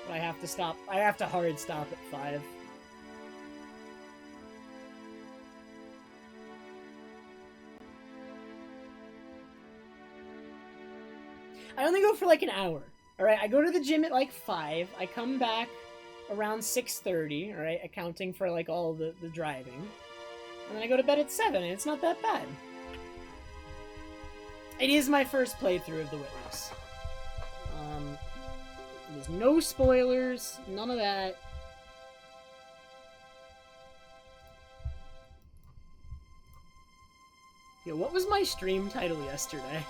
But I have to stop. I have to hard stop at 5. I only go for like an hour. Alright, I go to the gym at like 5. I come back around 6:30, alright, accounting for like all the driving. And then I go to bed at 7, and it's not that bad. It is my first playthrough of The Witness. There's no spoilers, none of that. Yo, what was my stream title yesterday?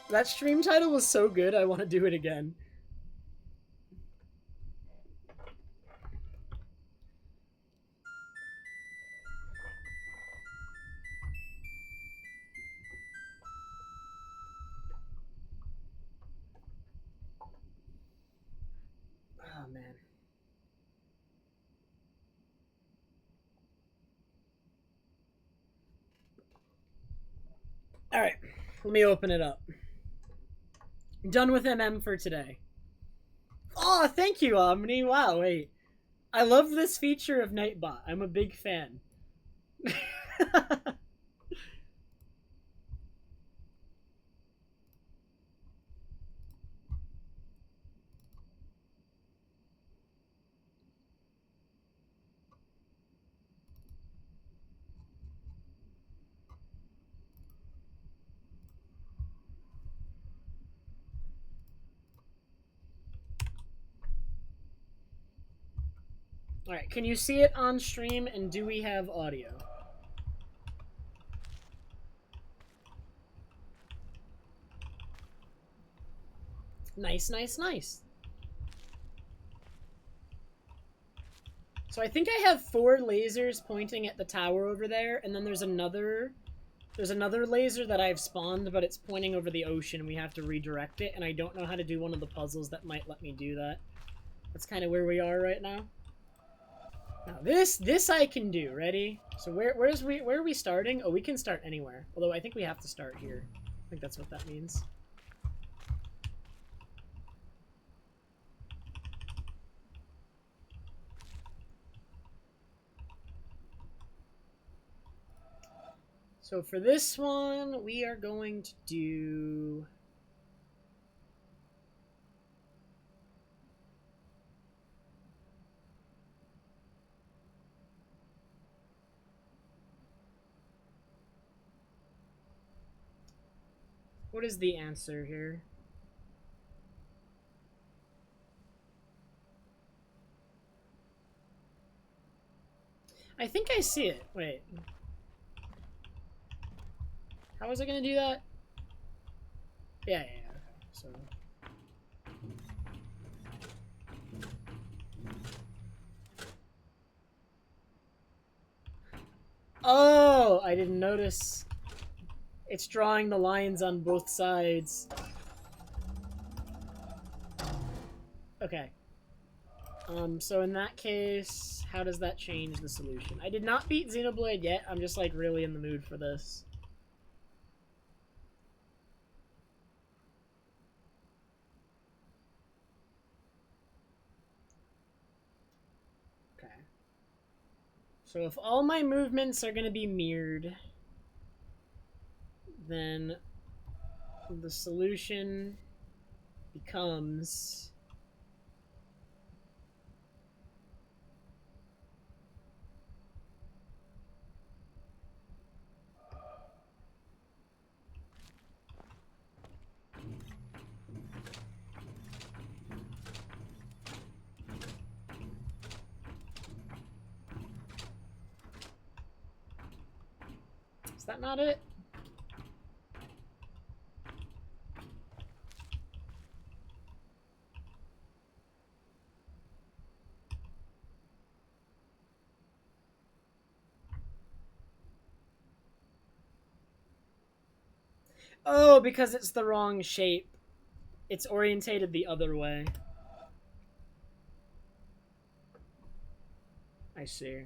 That stream title was so good, I want to do it again. Oh, man. Alright, let me open it up. Done with MM for today. Oh, thank you, Omni. Wow, wait. I love this feature of Nightbot. I'm a big fan. Alright, can you see it on stream, and do we have audio? Nice, nice, nice. So I think I have 4 lasers pointing at the tower over there, and then there's another laser that I've spawned, but it's pointing over the ocean, and we have to redirect it, and I don't know how to do one of the puzzles that might let me do that. That's kind of where we are right now. Now this I can do. Ready? So where are we starting? Oh, we can start anywhere. Although I think we have to start here. I think that's what that means. So for this one, we are going to do... What is the answer here? I think I see it. Wait. How was I gonna do that? Yeah, okay. So... Oh, I didn't notice. It's drawing the lines on both sides. Okay. So in that case, how does that change the solution? I did not beat Xenoblade yet. I'm just, like, really in the mood for this. Okay. So if all my movements are gonna be mirrored, then the solution becomes... Is that not it? Oh, because it's the wrong shape. It's orientated the other way. I see.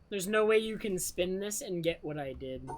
There's no way you can spin this and get what I did.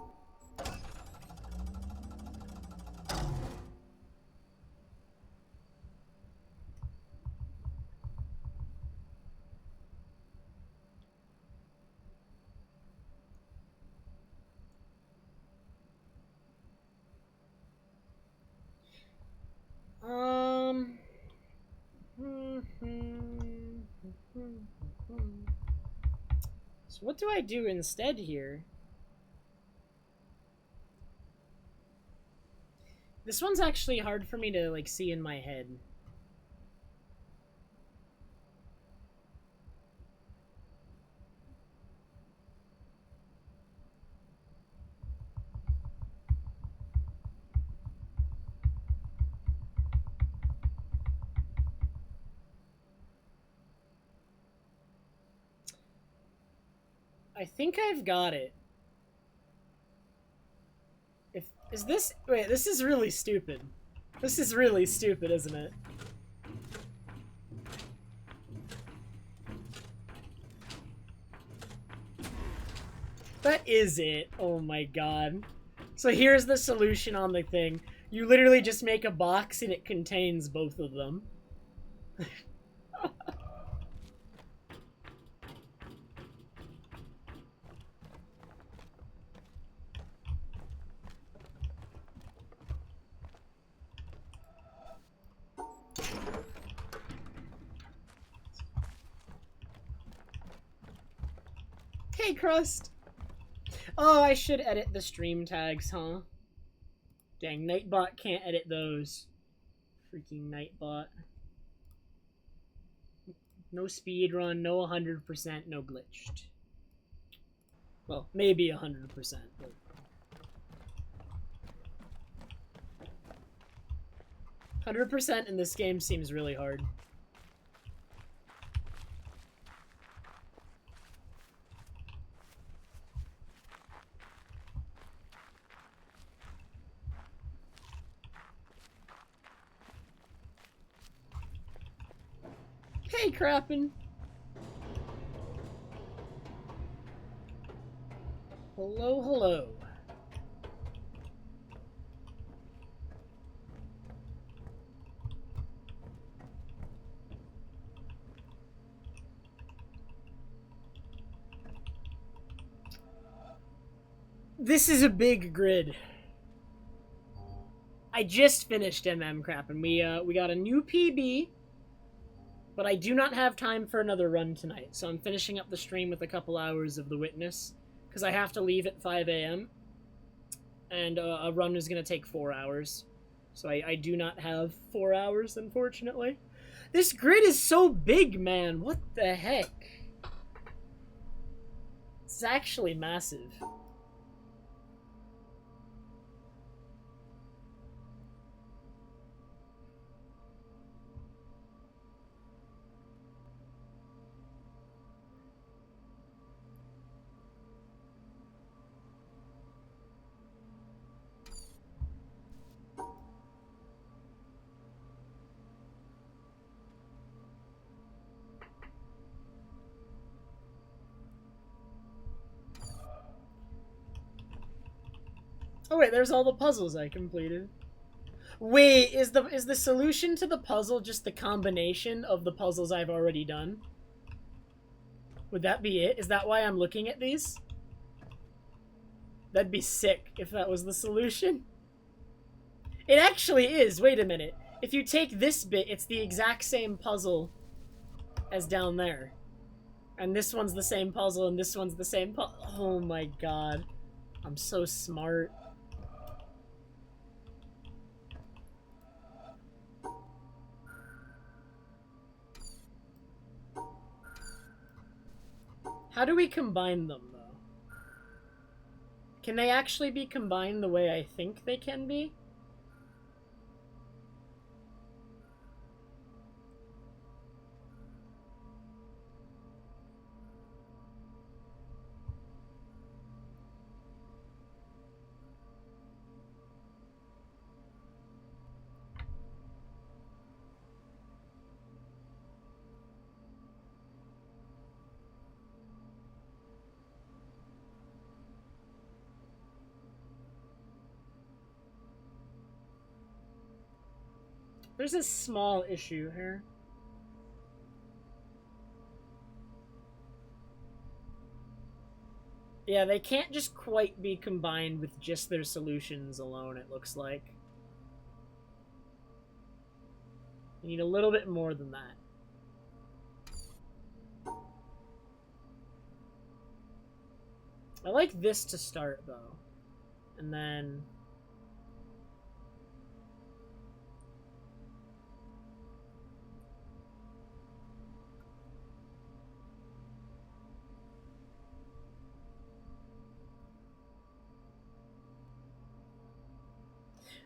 So what do I do instead here? This one's actually hard for me to, like, see in my head. I think I've got it. Is this... Wait, this is really stupid. This is really stupid, isn't it? That is it. Oh my god. So here's the solution on the thing. You literally just make a box and it contains both of them. Hey, Crust! Oh, I should edit the stream tags, huh? Dang, Nightbot can't edit those. Freaking Nightbot. No speedrun, no 100%, no glitched. Well, maybe 100%, but... 100% in this game seems really hard. Hey, Crappin'! Hello, hello. This is a big grid. I just finished Crappin'. We got a new PB, but I do not have time for another run tonight, so I'm finishing up the stream with a couple hours of The Witness, because I have to leave at 5 a.m., and a run is going to take 4 hours. So I do not have 4 hours, unfortunately. This grid is so big, man. What the heck? It's actually massive. Oh wait, there's all the puzzles I completed. Wait, is the solution to the puzzle just the combination of the puzzles I've already done? Would that be it? Is that why I'm looking at these? That'd be sick if that was the solution. It actually is. Wait a minute. If you take this bit, it's the exact same puzzle as down there. And this one's the same puzzle, and this one's the same puzzle. Oh my god. I'm so smart. How do we combine them, though? Can they actually be combined the way I think they can be? There's a small issue here. Yeah, they can't just quite be combined with just their solutions alone, it looks like. You need a little bit more than that. I like this to start, though. And then...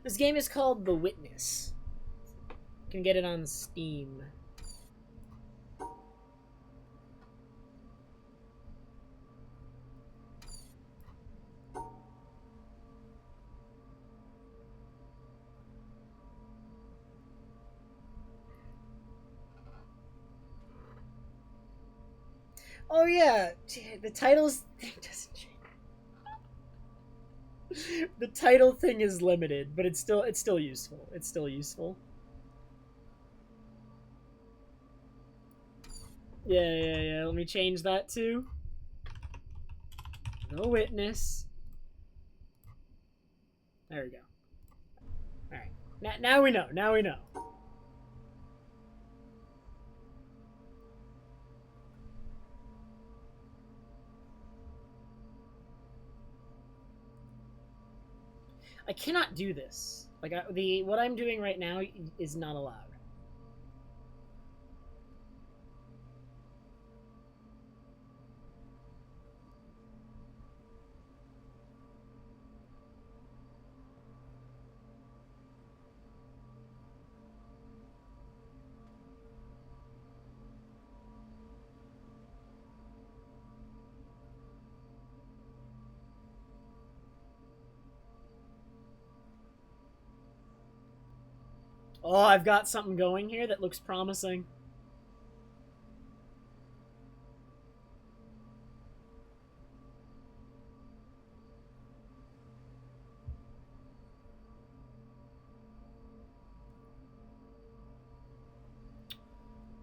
This game is called The Witness. You can get it on Steam. Oh yeah, the titles thing doesn't change. The title thing is limited, but it's still useful. It's still useful. Yeah. Let me change that to The Witness. There we go. All right. Now we know. Now we know. I cannot do this. Like what I'm doing right now is not allowed. Oh, I've got something going here that looks promising.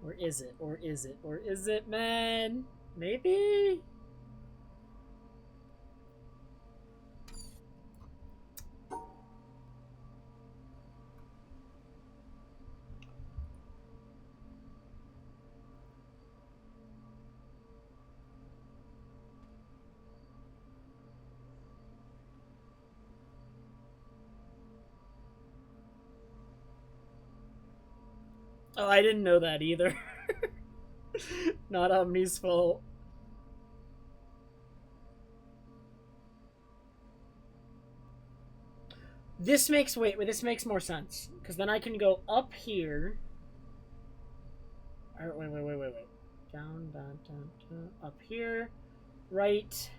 Or is it? Or is it? Or is it, man? Maybe? Oh, I didn't know that either. Not Omni's fault. This makes this makes more sense because then I can go up here. Wait. Down, up here, right.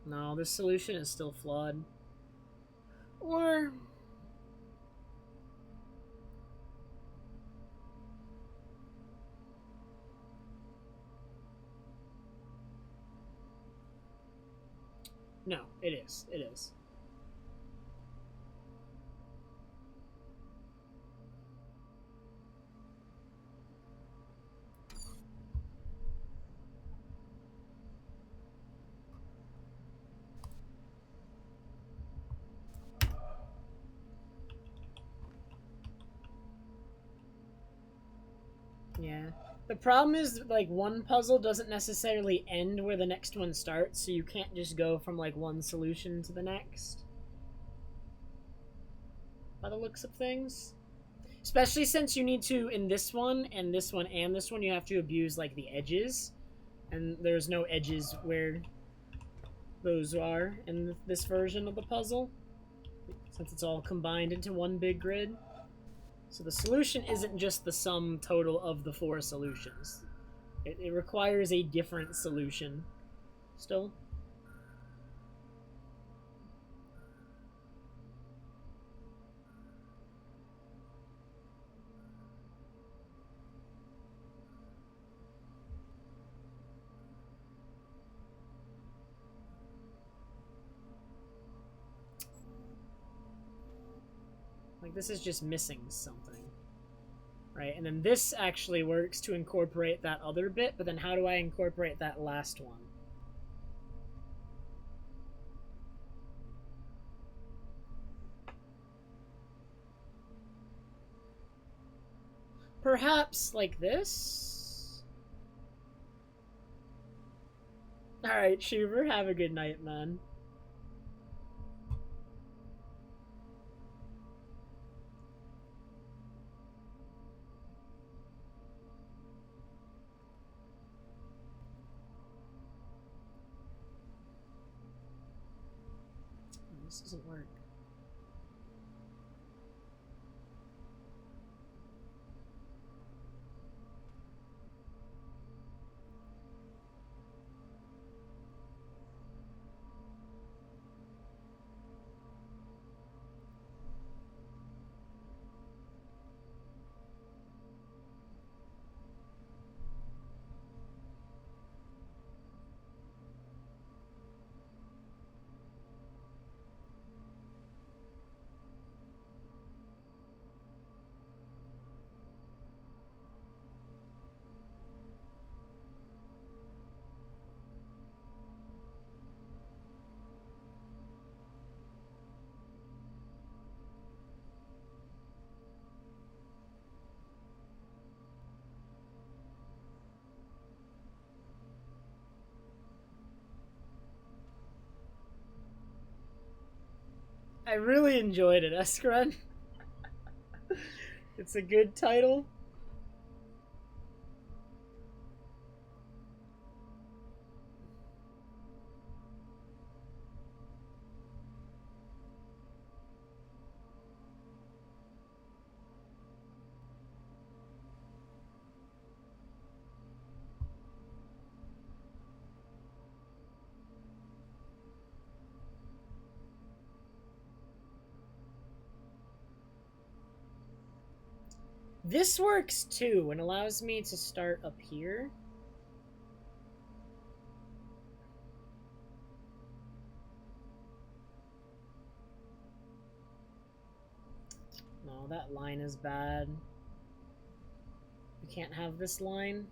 No, this solution is still flawed. Or... No, it is. It is. Yeah. The problem is, like, one puzzle doesn't necessarily end where the next one starts, so you can't just go from, like, one solution to the next. By the looks of things. Especially since you need to, in this one, and this one, and this one, you have to abuse, like, the edges. And there's no edges where those are in this version of the puzzle. Since it's all combined into one big grid. So the solution isn't just the sum total of the 4 solutions. It requires a different solution still. Like, this is just missing something. Right, and then this actually works to incorporate that other bit, but then how do I incorporate that last one? Perhaps like this? Alright, Schubert, have a good night, man. This doesn't work. I really enjoyed it, Escaron. It's a good title. This works too and allows me to start up here. No, that line is bad. We can't have this line.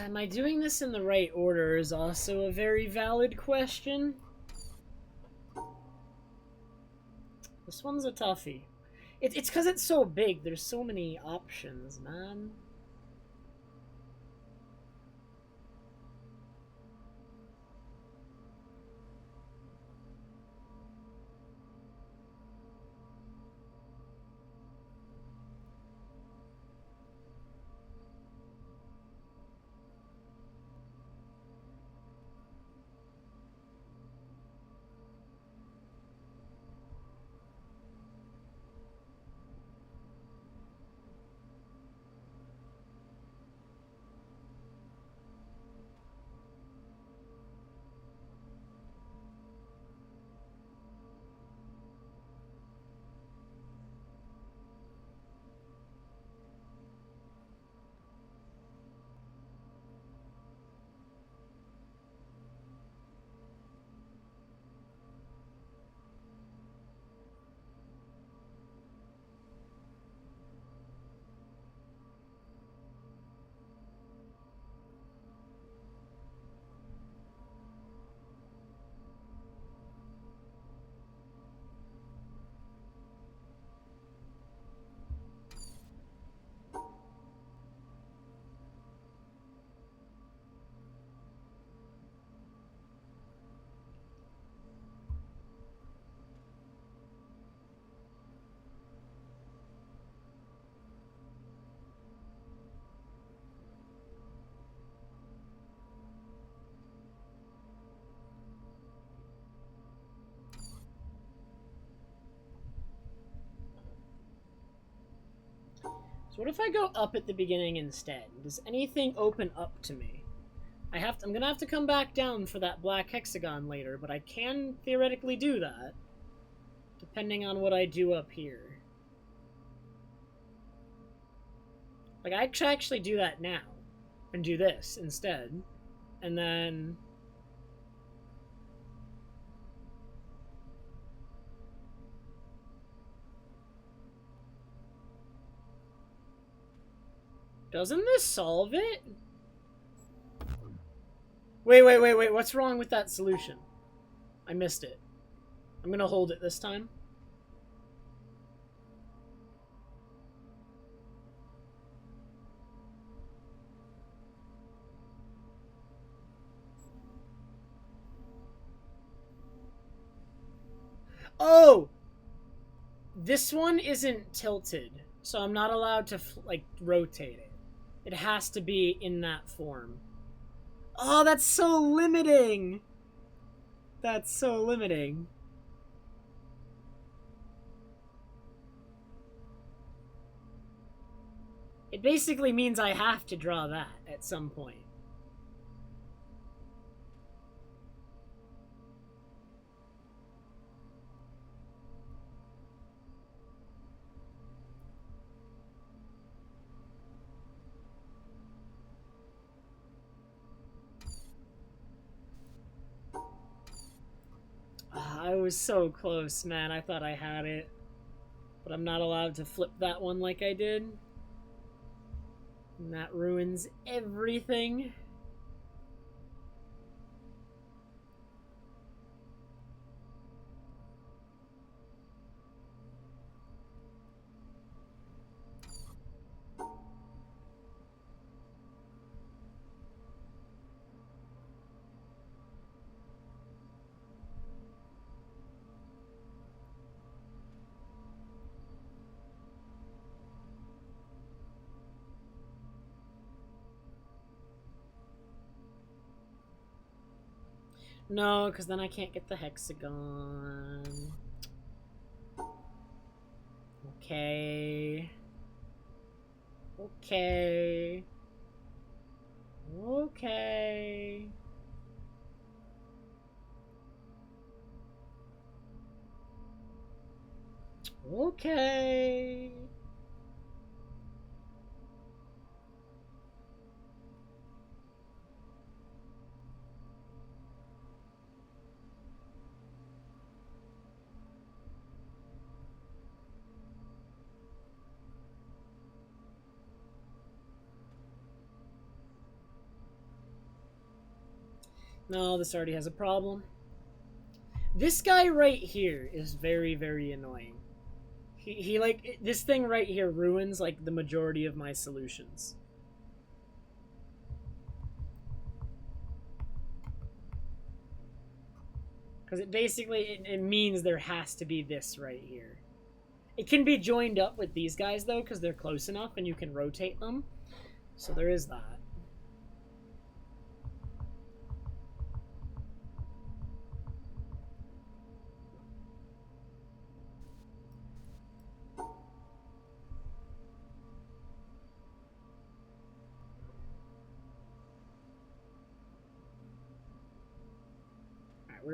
Am I doing this in the right order is also a very valid question. This one's a toughie. It's because it's so big. There's so many options, man. So what if I go up at the beginning instead? Does anything open up to me? I'm gonna have to come back down for that black hexagon later, but I can theoretically do that. Depending on what I do up here. Like, I could actually do that now. And do this instead. And then... Doesn't this solve it? Wait. What's wrong with that solution? I missed it. I'm gonna hold it this time. Oh! This one isn't tilted, so I'm not allowed to, like, rotate it. It has to be in that form. Oh, that's so limiting! That's so limiting. It basically means I have to draw that at some point. I was so close, man. I thought I had it. But I'm not allowed to flip that one like I did. And that ruins everything. No, because then I can't get the hexagon. Okay. Okay. Okay. Okay. No, this already has a problem. This guy right here is very, very annoying. He like, this thing right here ruins, like, the majority of my solutions. Because it basically, it means there has to be this right here. It can be joined up with these guys, though, because they're close enough and you can rotate them. So there is that.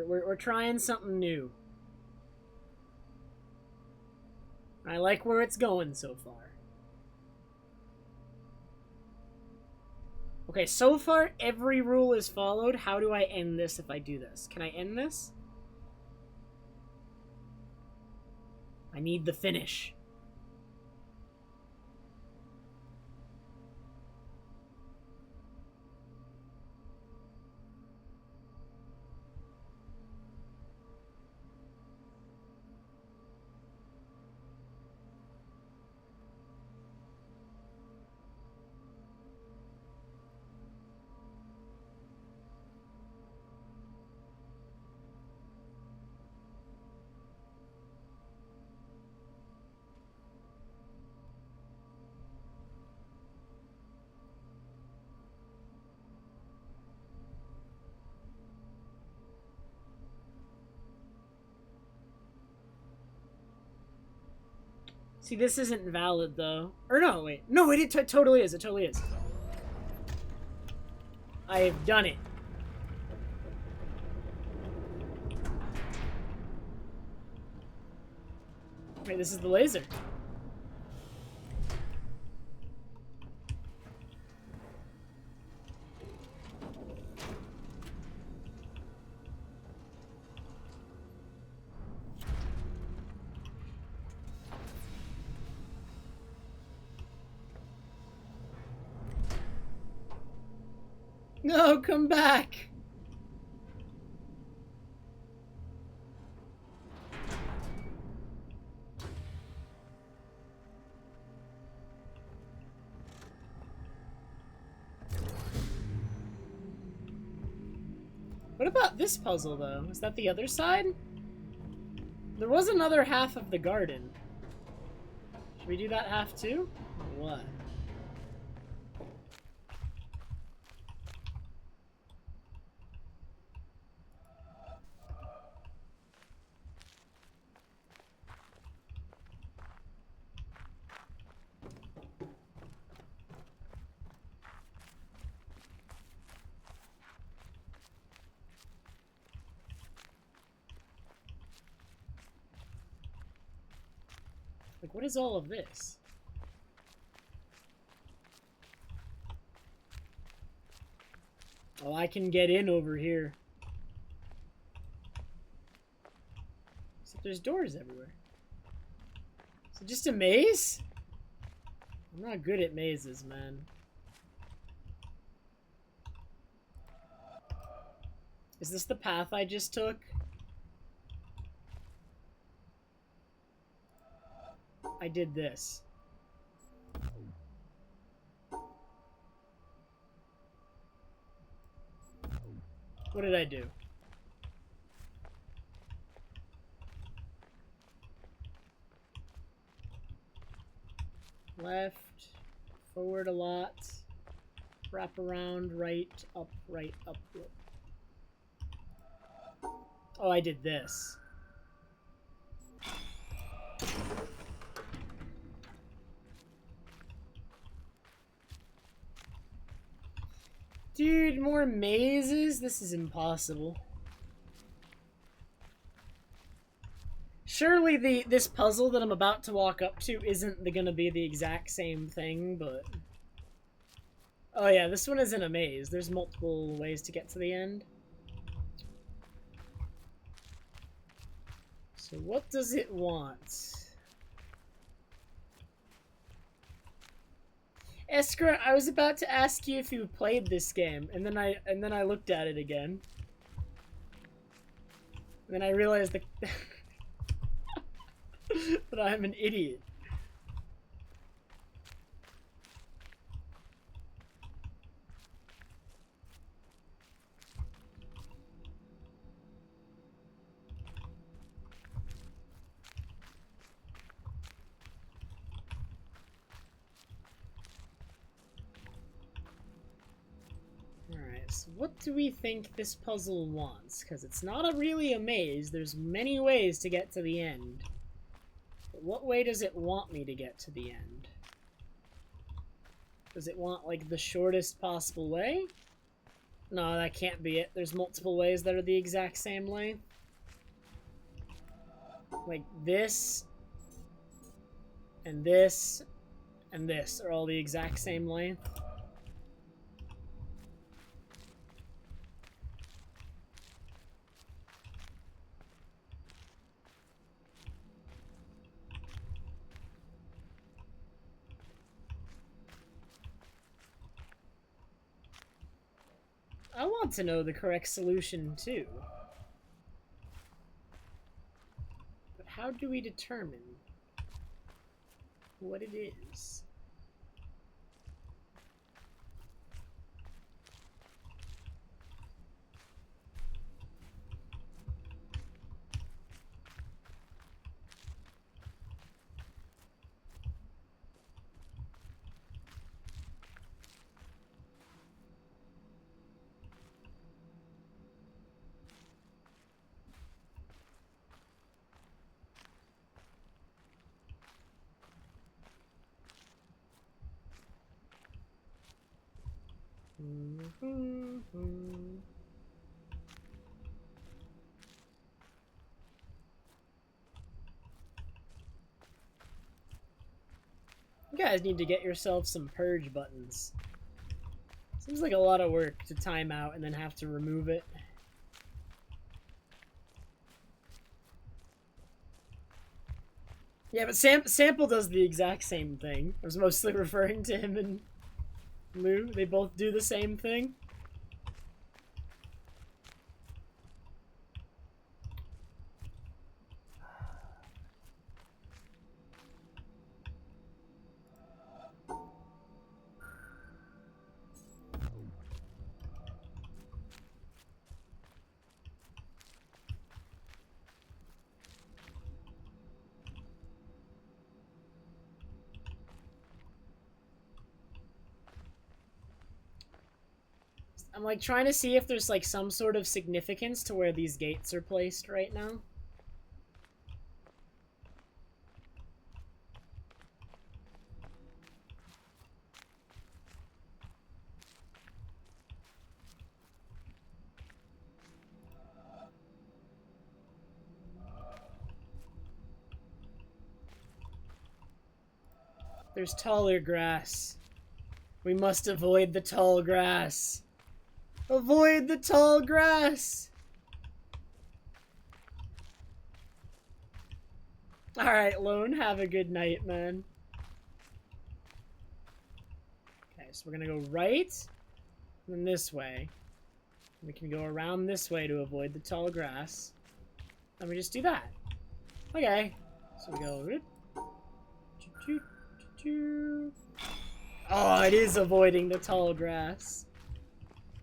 We're trying something new. I like where it's going so far. Okay, so far every rule is followed. How do I end this if I do this? Can I end this? I need the finish. See, this isn't valid, though. Or no, wait. No, it totally is. It totally is. I have done it. Wait, this is the laser. No, come back! What about this puzzle, though? Is that the other side? There was another half of the garden. Should we do that half too? Or what? Like, what is all of this? Oh, I can get in over here. Except there's doors everywhere. Is it just a maze? I'm not good at mazes, man. Is this the path I just took? I did this. What did I do? Left, forward a lot, wrap around, right, up, right, up. Oh, I did this. Dude, more mazes? This is impossible. Surely this puzzle that I'm about to walk up to isn't gonna be the exact same thing, but... Oh yeah, this one isn't a maze. There's multiple ways to get to the end. So what does it want? Esker, I was about to ask you if you played this game, and then I looked at it again. And then I realized that that I'm an idiot. Alright, so what do we think this puzzle wants? Because it's not really a maze. There's many ways to get to the end. But what way does it want me to get to the end? Does it want, like, the shortest possible way? No, that can't be it. There's multiple ways that are the exact same length. Like, this, and this, and this are all the exact same length. I want to know the correct solution, too. But how do we determine what it is? You guys need to get yourself some purge buttons. Seems like a lot of work to time out and then have to remove it. Yeah, but Sample does the exact same thing. I was mostly referring to him and Lou. They both do the same thing. I'm like trying to see if there's like some sort of significance to where these gates are placed right now. There's taller grass. We must avoid the tall grass. Avoid the tall grass! Alright, Lone, have a good night, man. Okay, so we're gonna go right, and then this way. We can go around this way to avoid the tall grass. And we just do that. Okay. So we go... Oh, it is avoiding the tall grass.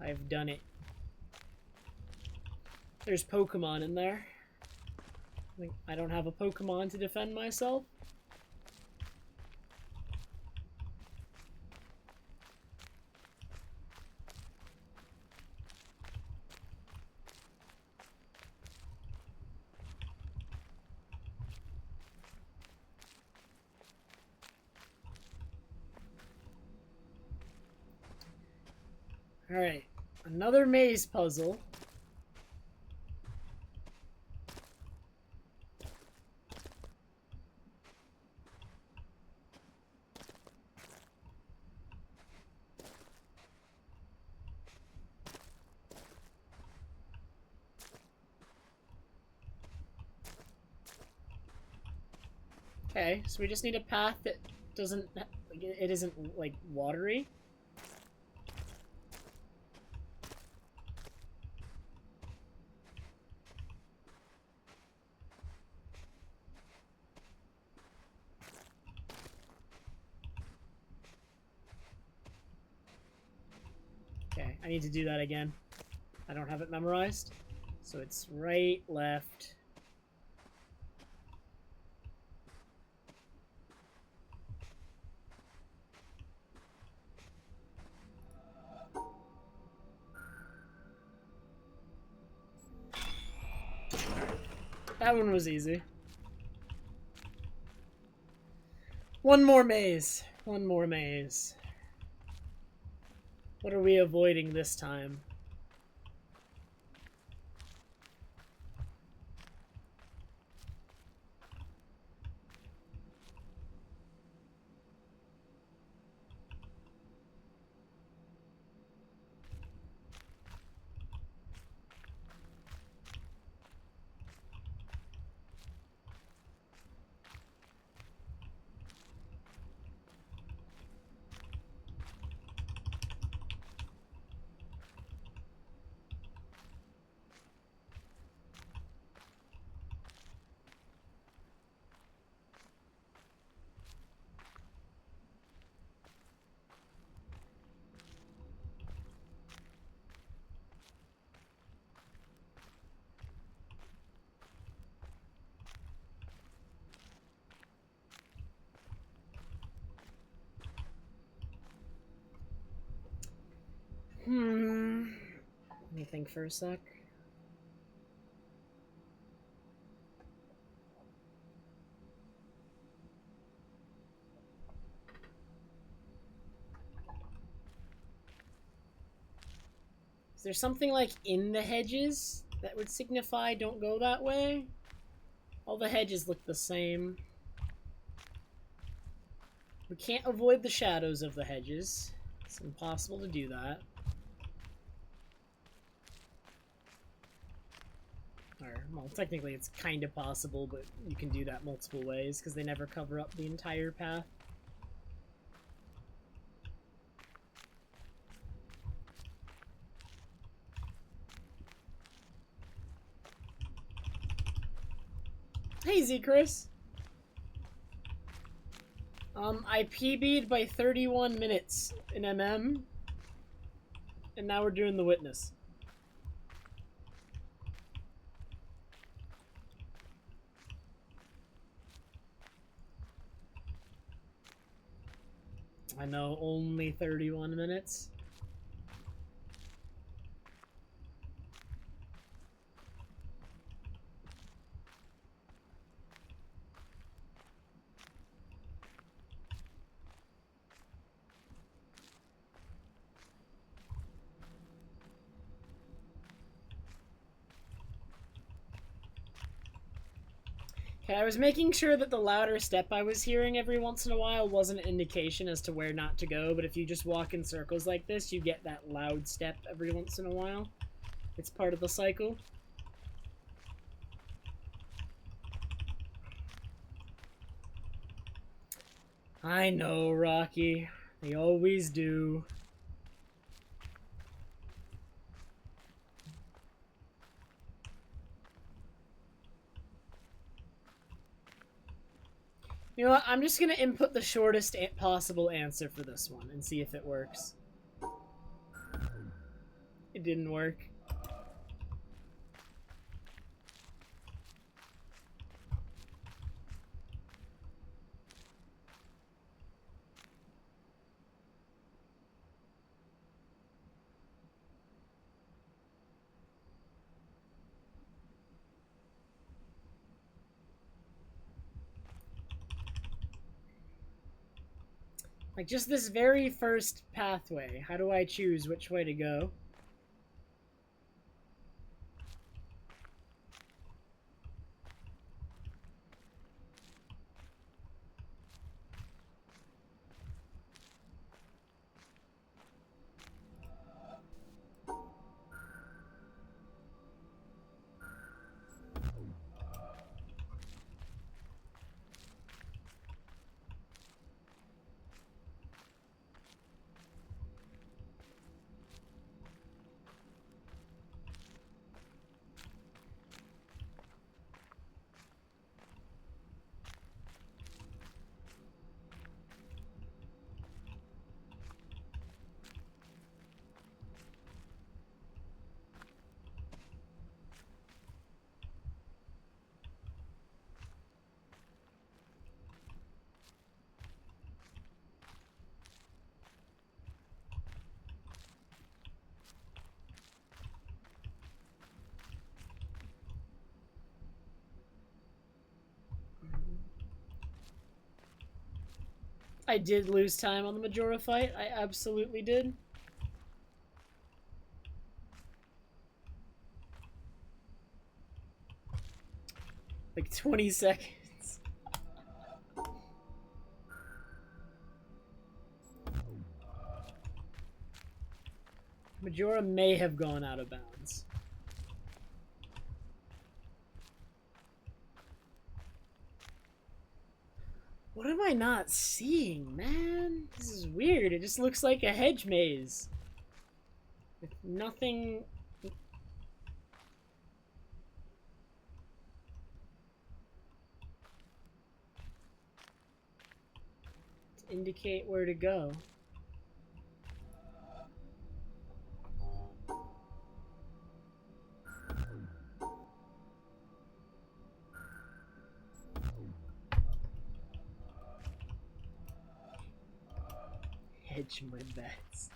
I've done it. There's Pokemon in there. I don't have a Pokemon to defend myself. Alright, another maze puzzle. Okay, so we just need a path that doesn't, like, it isn't, like, watery. Okay, I need to do that again. I don't have it memorized. So it's right, left. That one was easy. One more maze. One more maze. What are we avoiding this time? Let me think for a sec. Is there something like in the hedges that would signify don't go that way? All the hedges look the same. We can't avoid the shadows of the hedges. It's impossible to do that. Or, well, technically it's kind of possible, but you can do that multiple ways because they never cover up the entire path. Hey, Z-Chris! I PB'd by 31 minutes in MM, and now we're doing the witness. I know, only 31 minutes. Okay, I was making sure that the louder step I was hearing every once in a while wasn't an indication as to where not to go, but if you just walk in circles like this, you get that loud step every once in a while. It's part of the cycle. I know, Rocky. They always do. You know what? I'm just gonna input the shortest possible answer for this one and see if it works. It didn't work. Like, just this very first pathway. How do I choose which way to go? I did lose time on the Majora fight. I absolutely did. Like 20 seconds. Majora may have gone out of bounds. What am I not seeing, man? This is weird. It just looks like a hedge maze. With nothing... to indicate where to go. Hedge my bets.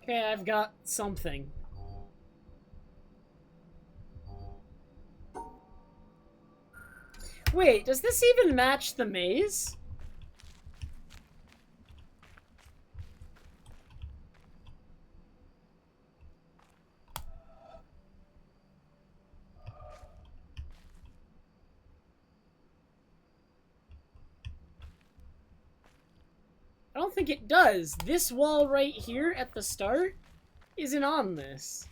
Okay, I've got something. Wait, does this even match the maze? I don't think it does. This wall right here at the start isn't on this.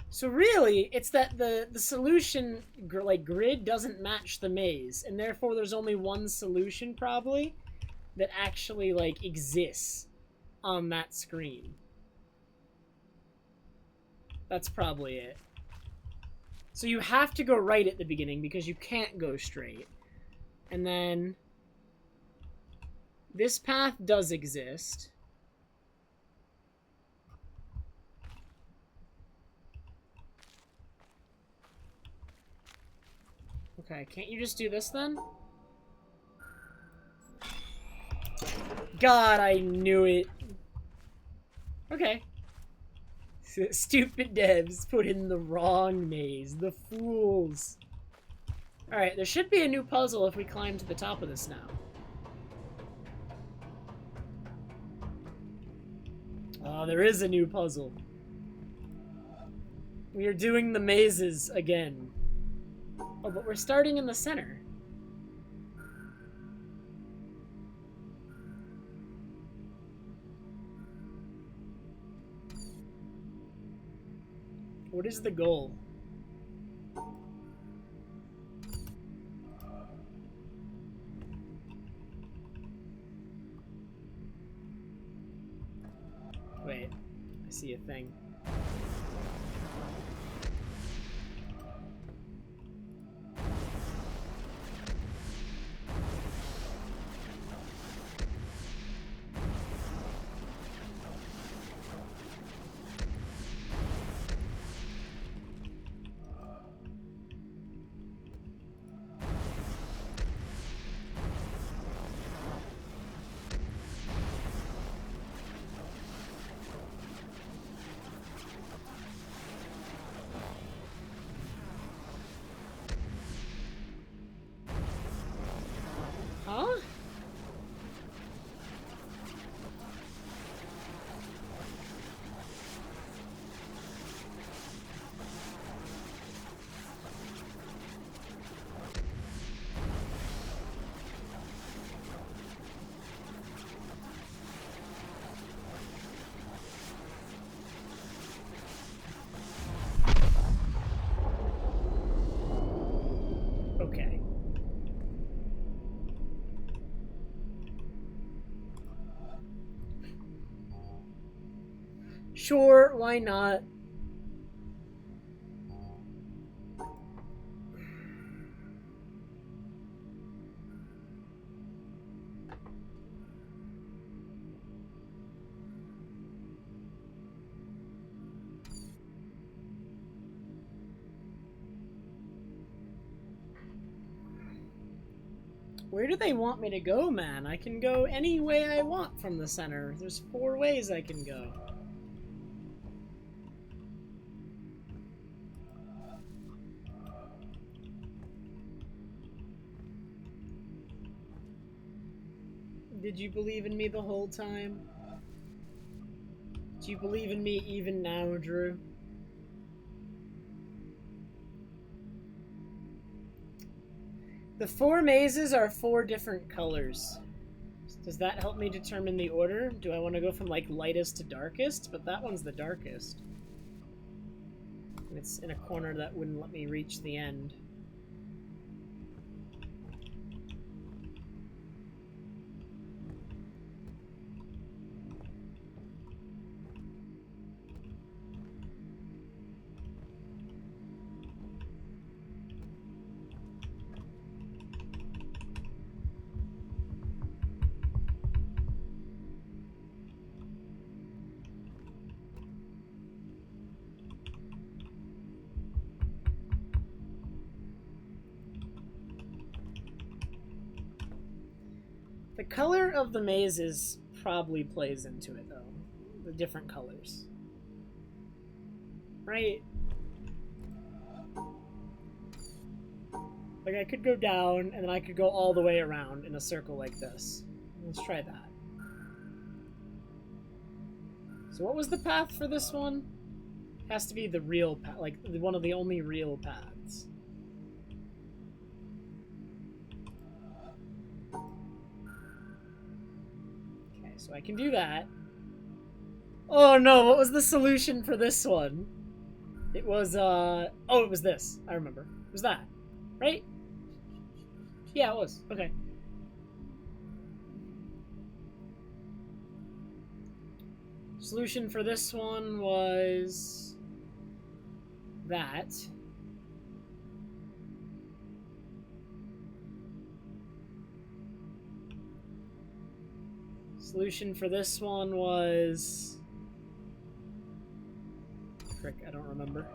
So really, it's that the solution like grid doesn't match the maze, and therefore there's only one solution probably that actually like exists on that screen. That's probably it. So you have to go right at the beginning because you can't go straight. And then this path does exist. Okay, can't you just do this then? God, I knew it. Okay. Stupid devs put in the wrong maze. The fools. Alright, there should be a new puzzle if we climb to the top of this now. Oh, there is a new puzzle. We are doing the mazes again. Oh, but we're starting in the center. What is the goal? Wait, I see a thing. Huh? Okay. Sure, why not? Where do they want me to go, man? I can go any way I want from the center. There's 4 ways I can go. Did you believe in me the whole time? Do you believe in me even now, Drew? The 4 mazes are 4 different colors. Does that help me determine the order? Do I want to go from like lightest to darkest? But that one's the darkest. And it's in a corner that wouldn't let me reach the end. The color of the mazes probably plays into it, though. The different colors. Right? Like, I could go down, and then I could go all the way around in a circle like this. Let's try that. So what was the path for this one? Has to be the real path, like, one of the only real paths. Okay, so I can do that. Oh no, what was the solution for this one? It was, oh, it was this. I remember. It was that. Right? Yeah, it was. Okay. Solution for this one was that. Solution for this one was... Frick, I don't remember.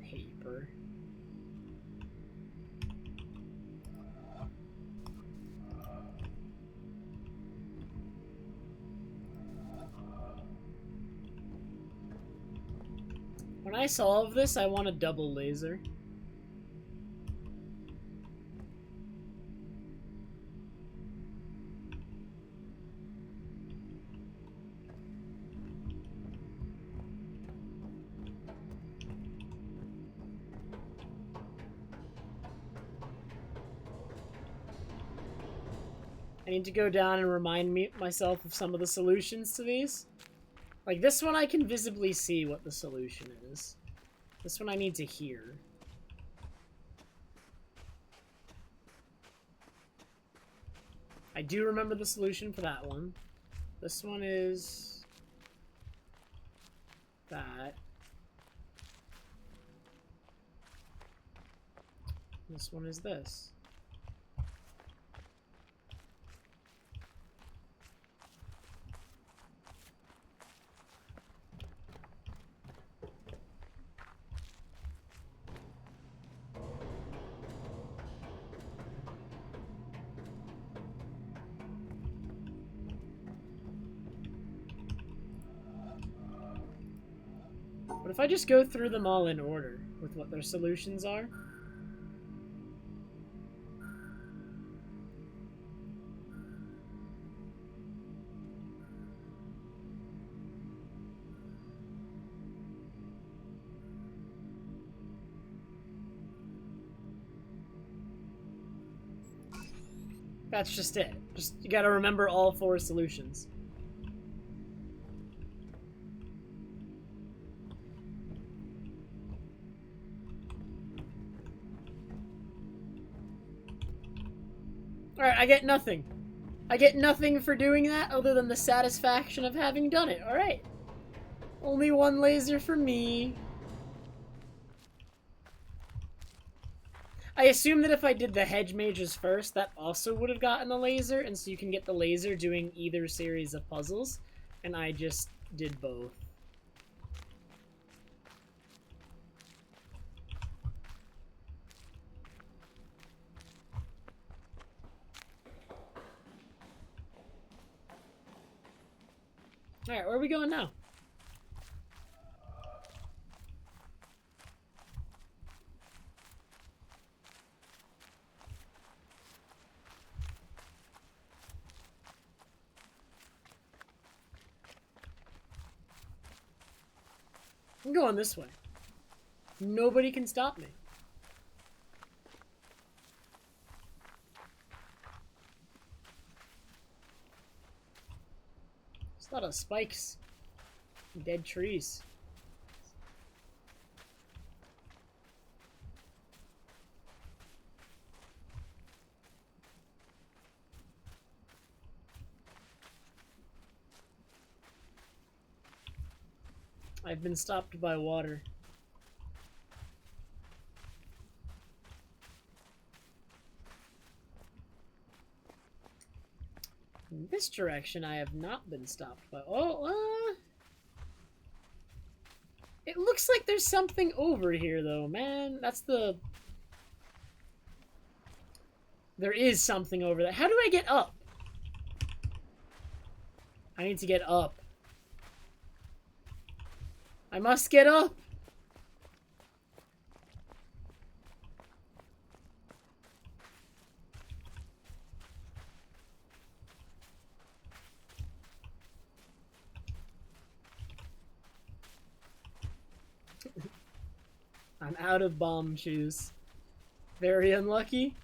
Paper. When I solve this, I want a double laser. I need to go down and remind myself of some of the solutions to these. Like, this one I can visibly see what the solution is. This one I need to hear. I do remember the solution for that one. This one is... that. This one is this. What if I just go through them all in order with what their solutions are? That's just it. Just, you gotta remember all 4 solutions. Alright, I get nothing. I get nothing for doing that other than the satisfaction of having done it. Alright. Only 1 laser for me. I assume that if I did the hedge mages first, that also would have gotten the laser, and so you can get the laser doing either series of puzzles, and I just did both. Alright, where are we going now? I'm going this way. Nobody can stop me. There's a lot of spikes Dead trees. I've been stopped by water. In this direction, I have not been stopped by... Oh, it looks like there's something over here, though, man. That's the... There is something over there. How do I get up? I need to get up. I must get up! I'm out of bomb shoes. Very unlucky.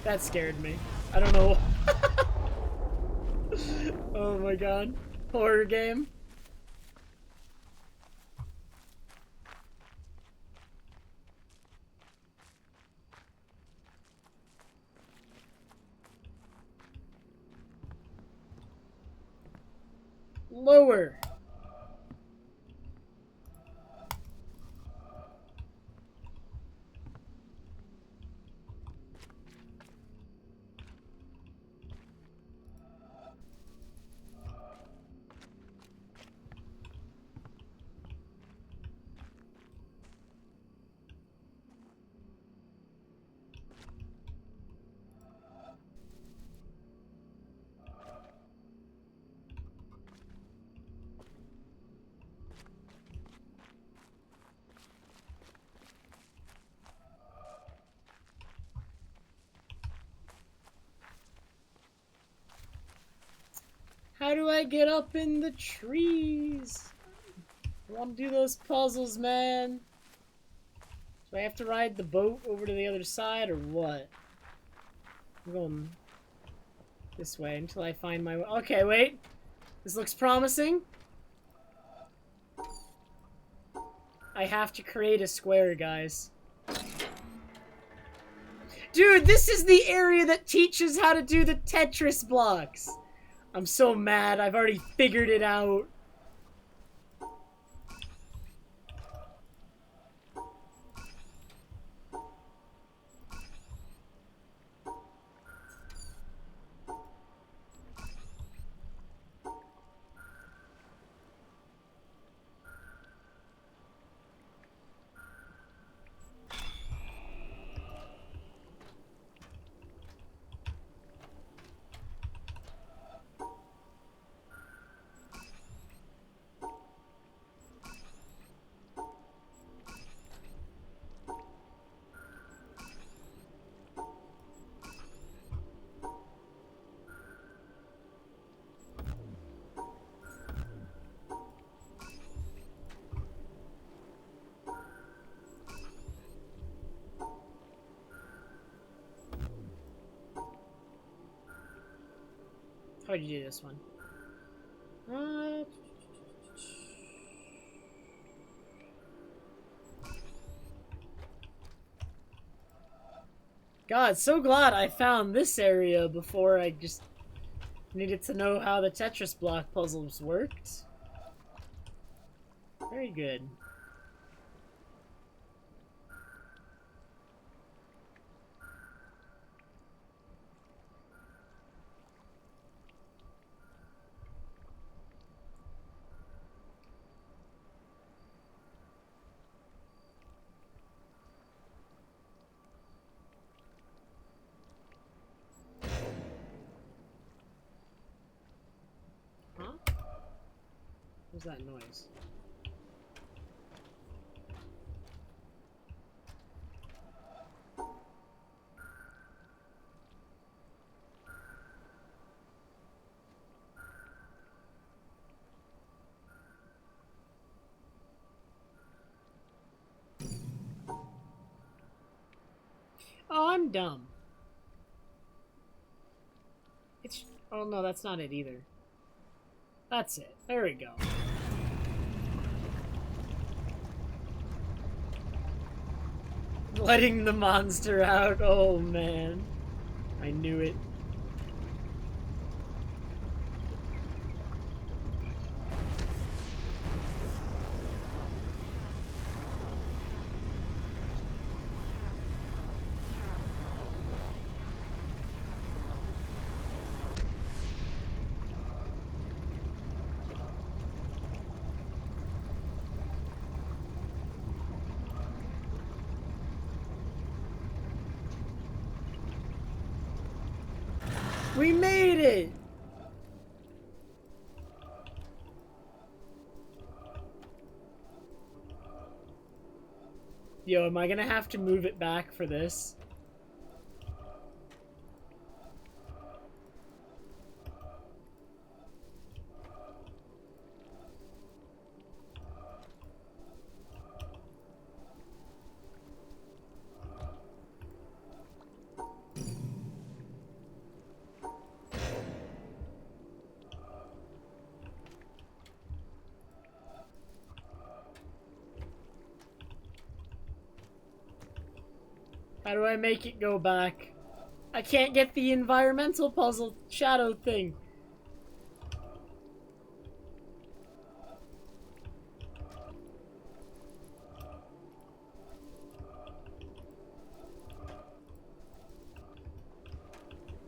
That scared me. I don't know. Oh my god. Horror game. Lower. How do I get up in the trees? I want to do those puzzles, man. Do I have to ride the boat over to the other side, or what? I'm going this way until I find my way. Okay, wait. This looks promising. I have to create a square, guys. Dude, this is the area that teaches how to do the Tetris blocks. I'm so mad. I've already figured it out. How would you do this one? God, so glad I found this area before I just needed to know how the Tetris block puzzles worked. Very good. Huh? What's that noise? Oh, I'm dumb. It's... Oh, no, that's not it either. That's it. There we go. Letting the monster out. Oh, man. I knew it. We made it! Yo, am I gonna have to move it back for this? How do I make it go back? I can't get the environmental puzzle shadow thing.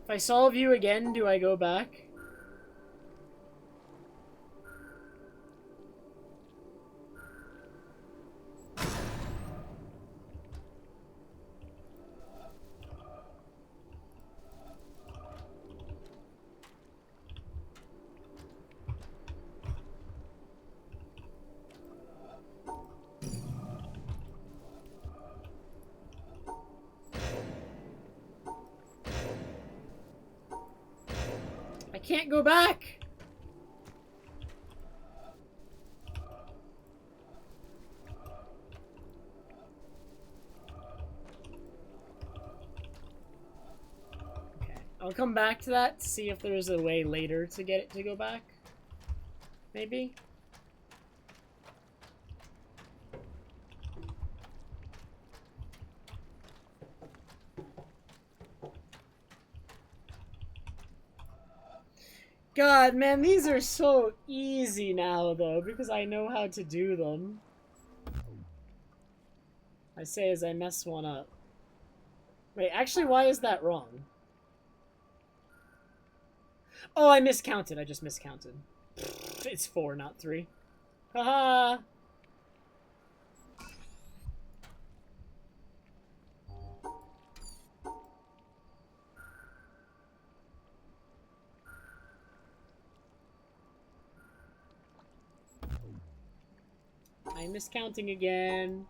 If I solve you again, do I go back? I can't go back! Okay, I'll come back to that to see if there's a way later to get it to go back. Maybe? God, man, these are so easy now, though, because I know how to do them. I say as I mess one up. Wait, actually, why is that wrong? Oh, I miscounted. I just miscounted. It's 4, not 3. Haha! I'm miscounting again.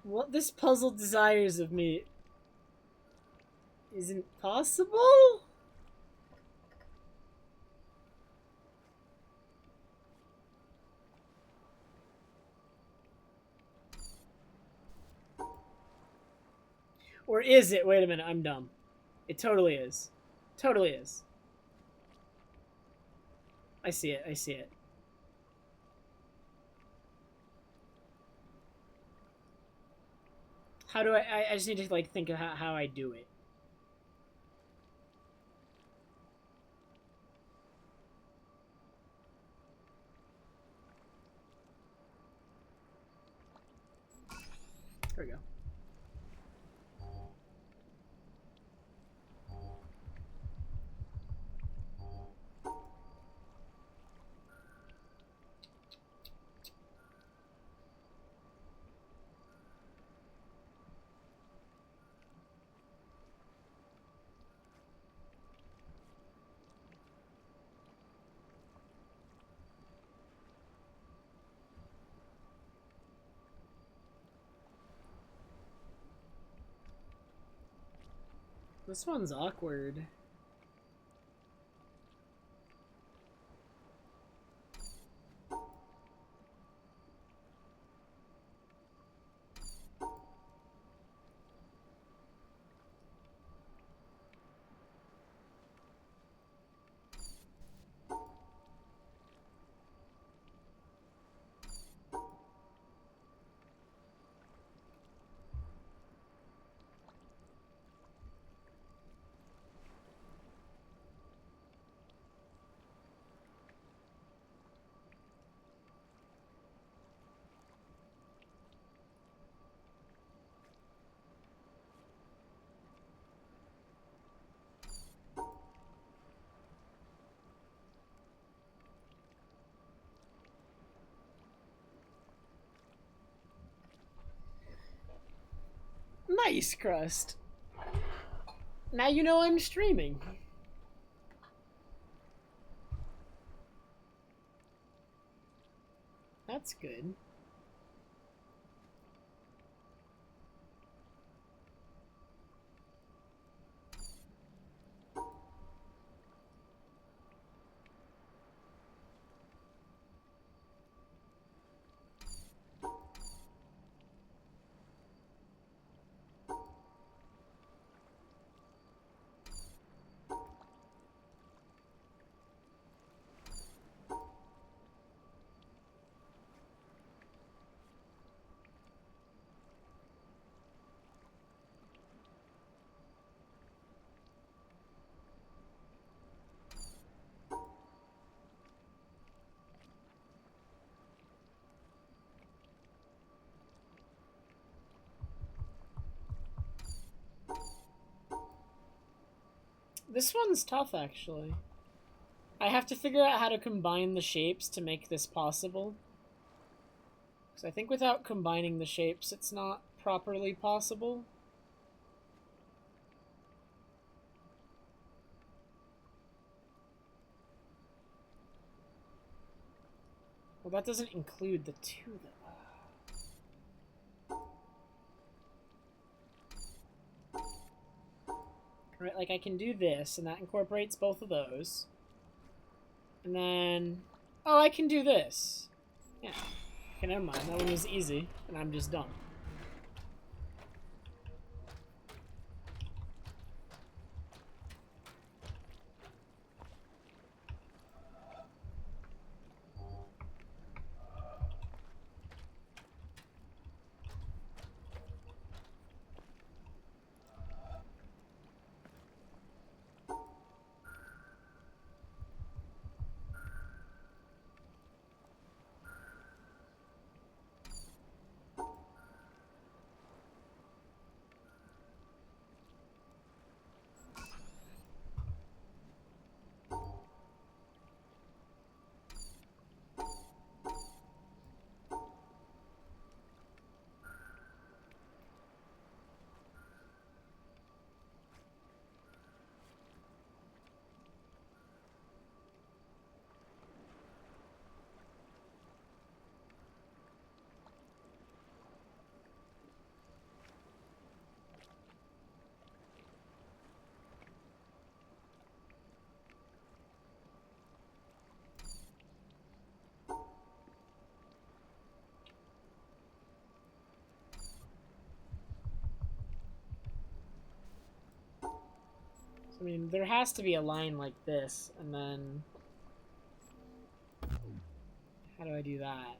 What this puzzle desires of me isn't possible? Or is it? Wait a minute, I'm dumb. It totally is. Totally is. I see it, I see it. How do I just need to, like, think of how I do it. There we go. This one's awkward. Nice, Crust. Now you know I'm streaming. That's good. This one's tough, actually. I have to figure out how to combine the shapes to make this possible. Because I think without combining the shapes, it's not properly possible. Well, that doesn't include the two, though. Right, like I can do this, and that incorporates both of those. And then... Oh, I can do this. Yeah. Okay, never mind. That one was easy, and I'm just dumb. I mean, there has to be a line like this, and then... How do I do that?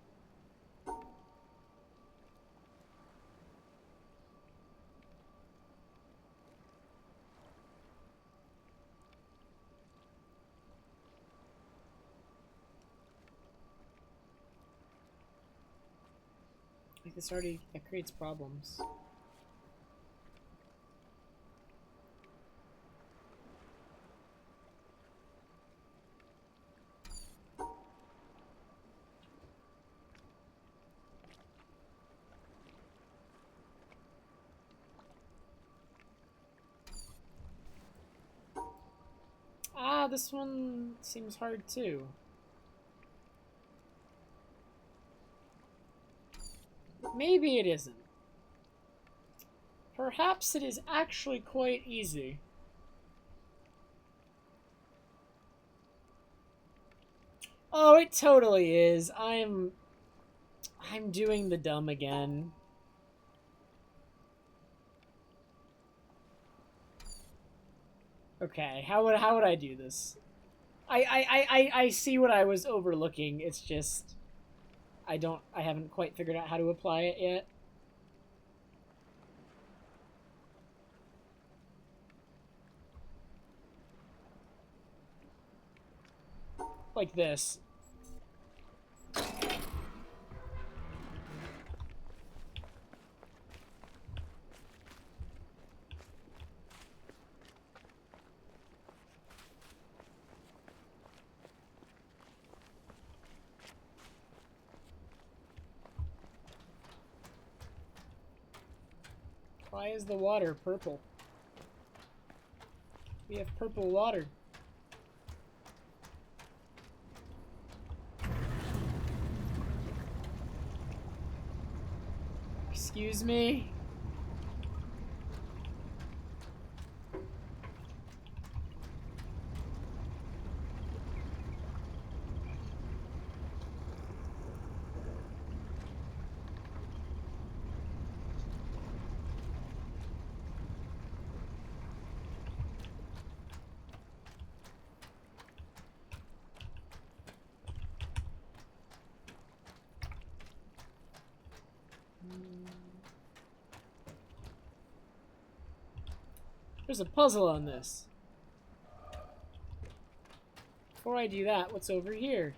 Like, this already... That creates problems. Ah, this one seems hard too. Maybe it isn't. Perhaps it is actually quite easy. Oh, it totally is. I'm doing the dumb again. Okay, how would I do this? I see what I was overlooking. It's just I haven't quite figured out how to apply it yet. Like this. Why is the water purple? We have purple water. Excuse me? There's a puzzle on this. Before I do that, what's over here?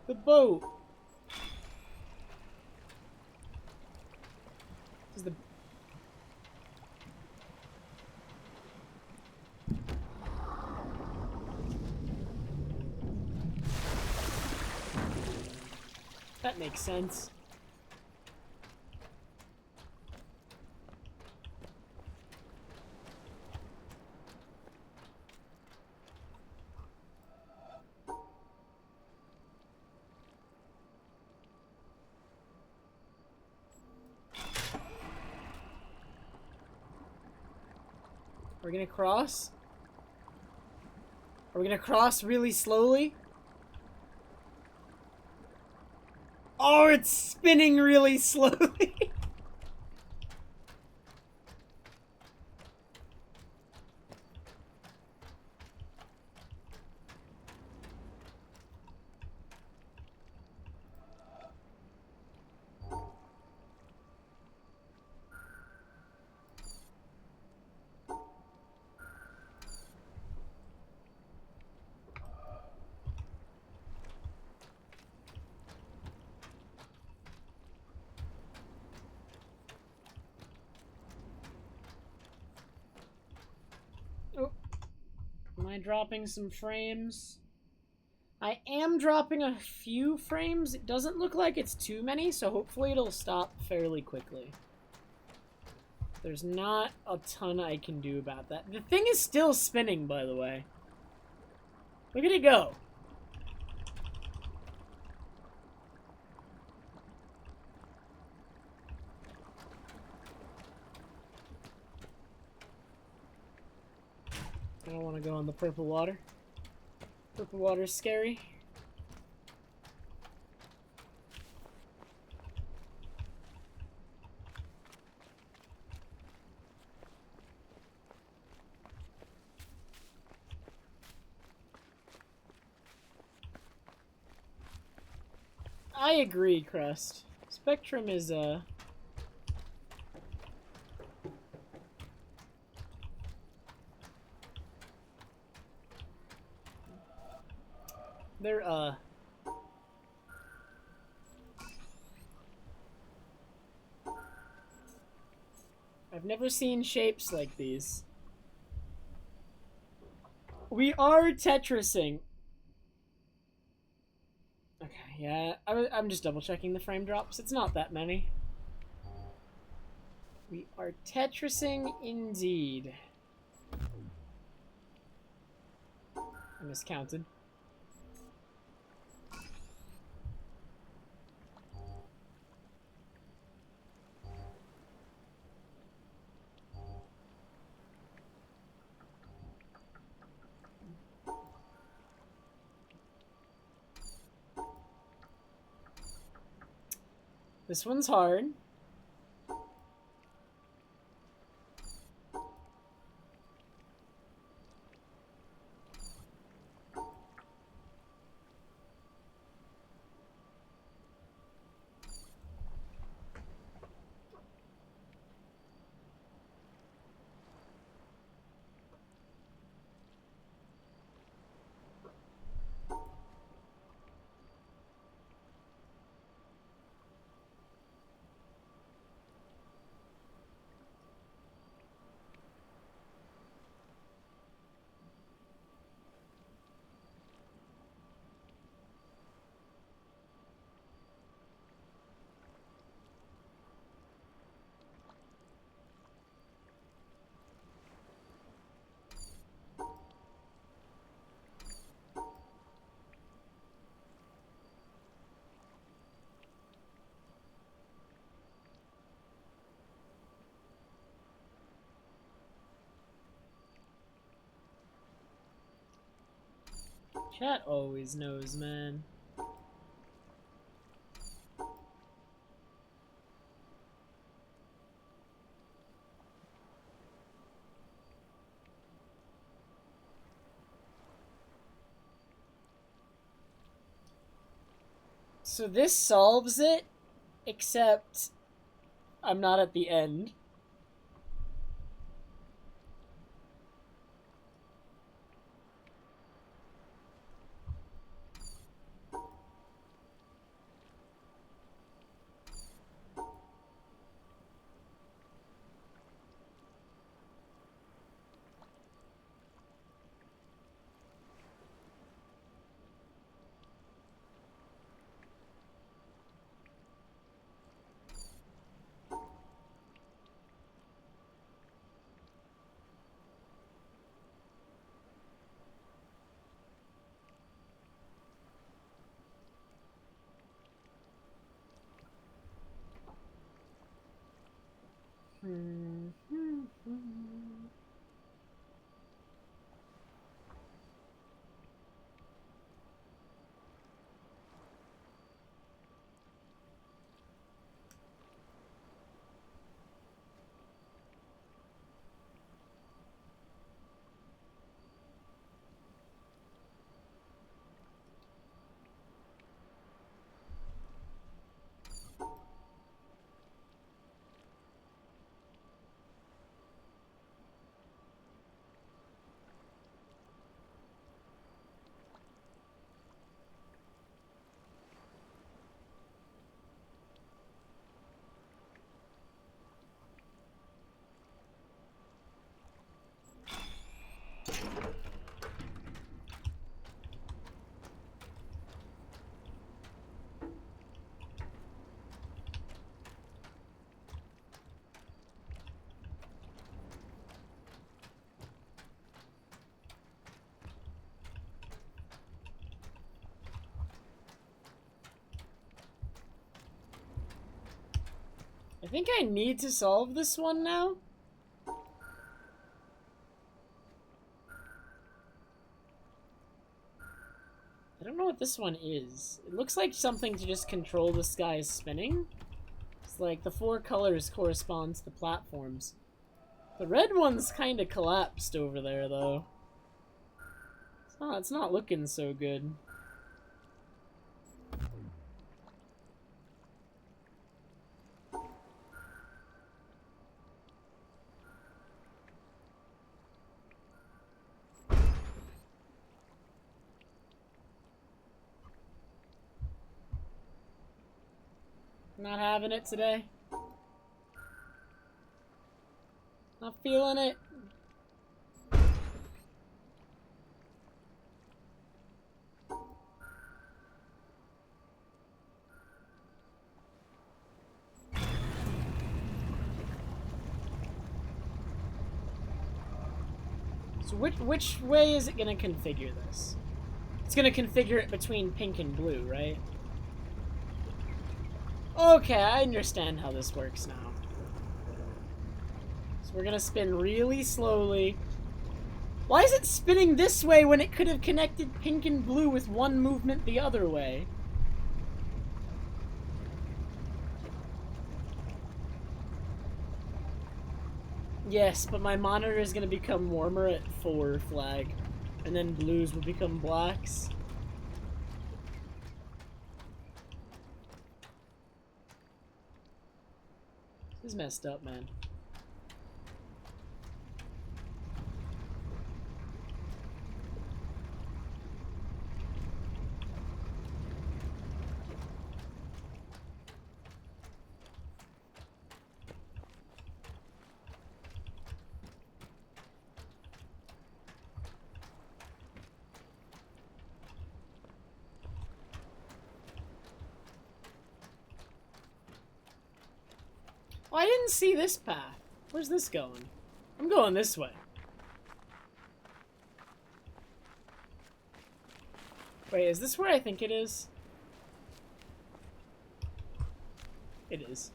The boat. Is the... That makes sense. We're gonna cross? Are we gonna cross really slowly? Oh, it's spinning really slowly. Oh. Am I dropping some frames? I am dropping a few frames. It doesn't look like it's too many, so hopefully it'll stop fairly quickly. There's not a ton I can do about that. The thing is still spinning, by the way. Look at it go. I don't want to go on the purple water. Purple water's scary. I agree, Crust. Spectrum is, they're, I've never seen shapes like these. We are Tetrising. Okay, yeah, I'm just double checking the frame drops. It's not that many. We are Tetrising indeed. I miscounted. This one's hard. Chat always knows, man. So this solves it, except I'm not at the end. I think I need to solve this one now. I don't know what this one is. It looks like something to just control the sky spinning. It's like the 4 colors correspond to the platforms. The red one's kind of collapsed over there, though. It's not looking so good. Not having it today. Not feeling it. So which way is it gonna configure this? It's gonna configure it between pink and blue, right? Okay, I understand how this works now. So we're gonna spin really slowly. Why is it spinning this way when it could have connected pink and blue with one movement the other way? Yes, but my monitor is gonna become warmer at 4 flag. And then blues will become blacks. This is messed up, man. Oh, I didn't see this path. Where's this going? I'm going this way. Wait, is this where I think it is? It is.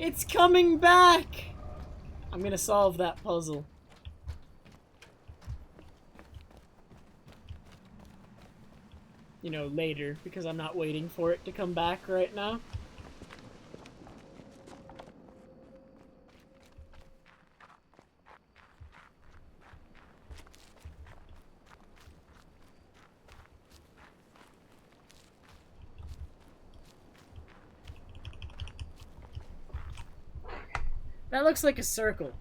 It's coming back! I'm gonna solve that puzzle. You know, later, because I'm not waiting for it to come back right now. That looks like a circle.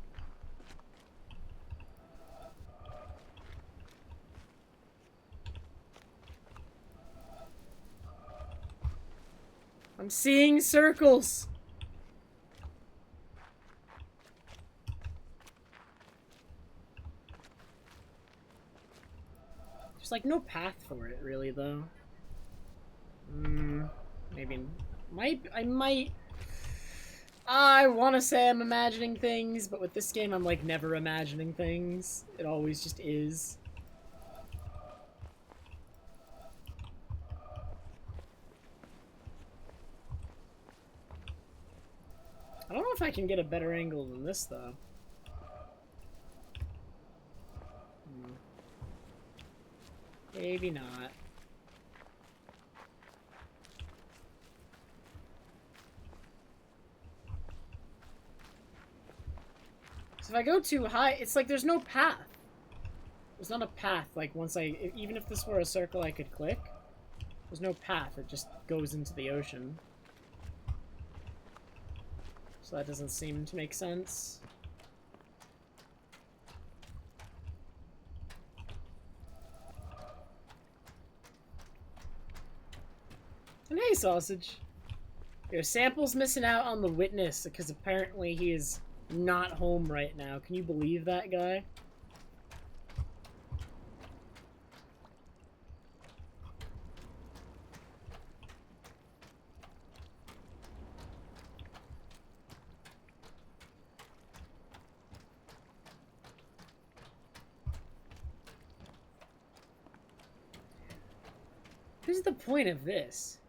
I'm seeing circles! There's like no path for it, really, though. Maybe... I might... I want to say I'm imagining things, but with this game, I'm like never imagining things. It always just is. I don't know if I can get a better angle than this, though. Maybe not. So if I go too high, it's like there's no path. There's not a path, like once even if this were a circle I could click, there's no path, it just goes into the ocean. So that doesn't seem to make sense. And hey, Sausage. Your Sample's missing out on the witness because apparently he is not home right now. Can you believe that guy? What's the point of this?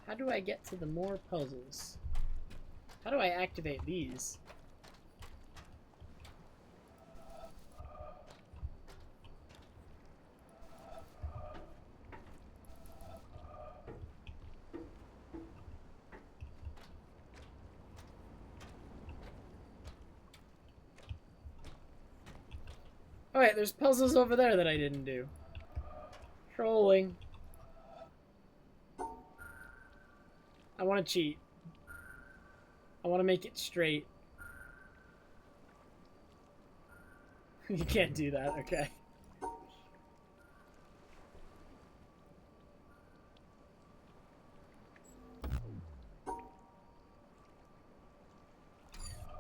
How do I get to the more puzzles? How do I activate these? Oh wait, there's puzzles over there that I didn't do. Trolling. I want to cheat. I want to make it straight. You can't do that, okay.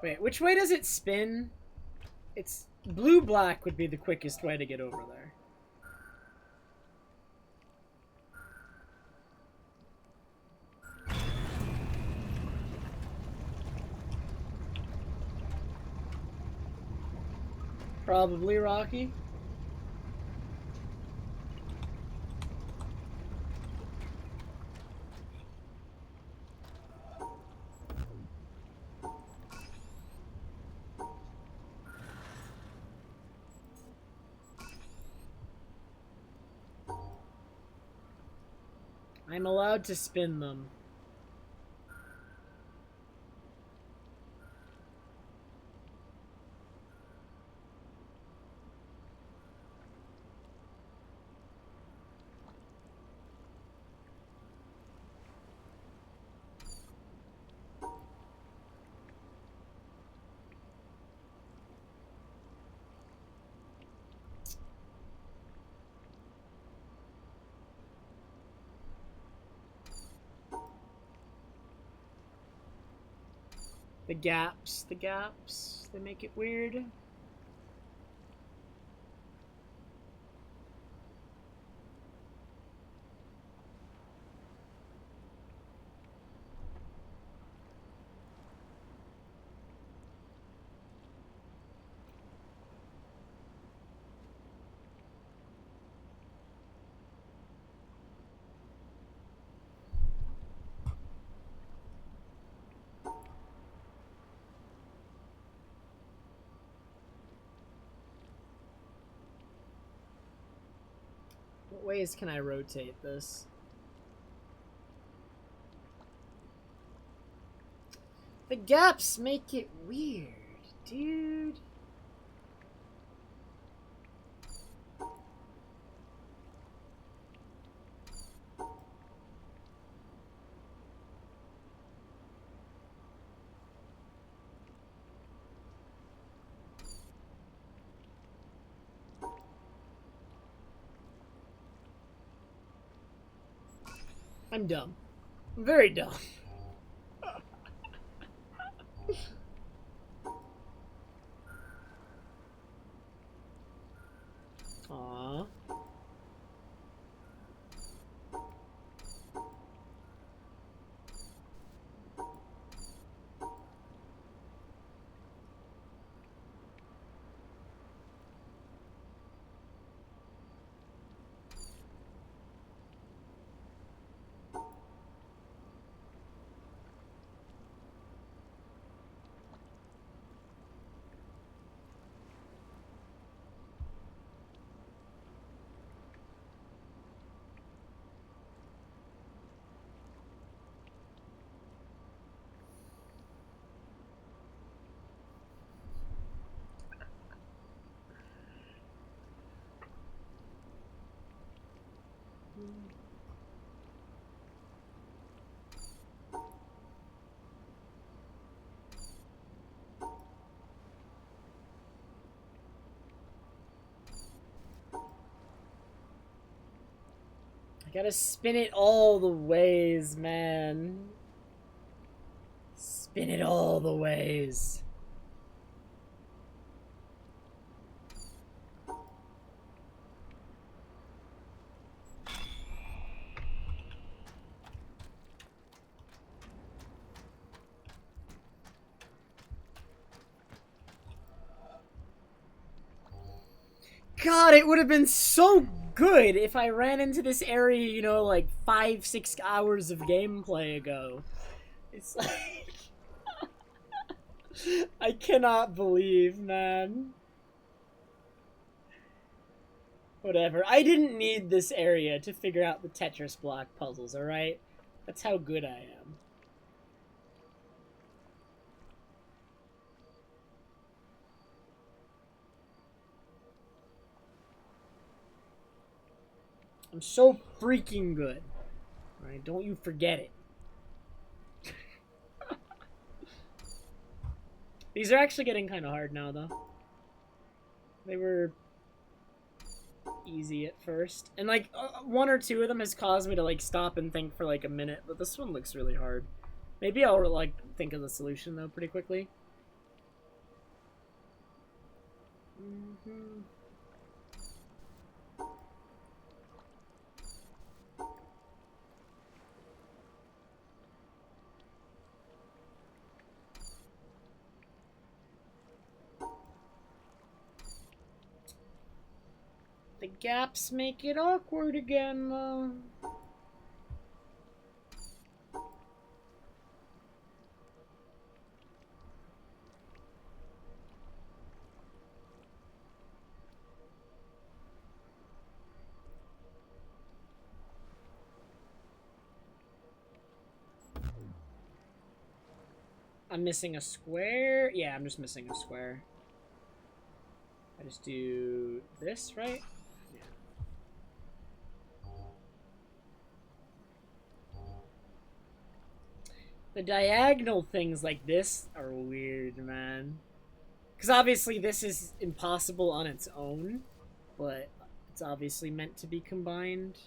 Wait, which way does it spin? It's blue-black would be the quickest way to get over there. Probably Rocky. I'm allowed to spin them. The gaps, they make it weird. What ways can I rotate this? The gaps make it weird, dude. I'm dumb. I'm very dumb. Aww. I gotta spin it all the ways, man. Spin it all the ways. God, it would have been so good if I ran into this area, you know, like 5-6 hours of gameplay ago. It's like... I cannot believe, man. Whatever. I didn't need this area to figure out the Tetris block puzzles, alright? That's how good I am. I'm so freaking good. Alright, don't you forget it. These are actually getting kind of hard now, though. They were easy at first. And, like, one or two of them has caused me to, like, stop and think for, like, a minute. But this one looks really hard. Maybe I'll, like, think of the solution, though, pretty quickly. Mm-hmm. The gaps make it awkward again, though. I'm missing a square? Yeah, I'm just missing a square. I just do this, right? Yeah. The diagonal things like this are weird, man. Because obviously this is impossible on its own, but it's obviously meant to be combined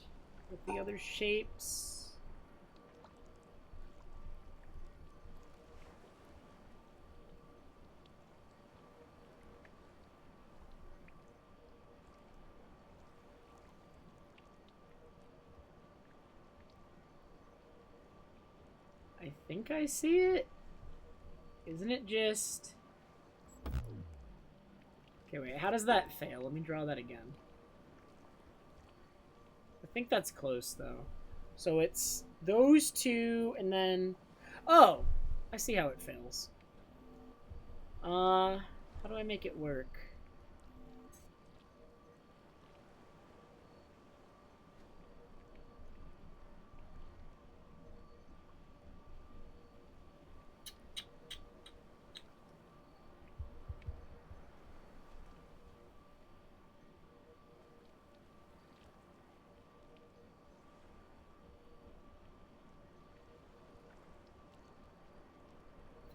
with the other shapes. I think I see it. Isn't it just... Okay, wait, how does that fail? Let me draw that again. I think that's close, though. So it's those two, and then... Oh! I see how it fails. How do I make it work?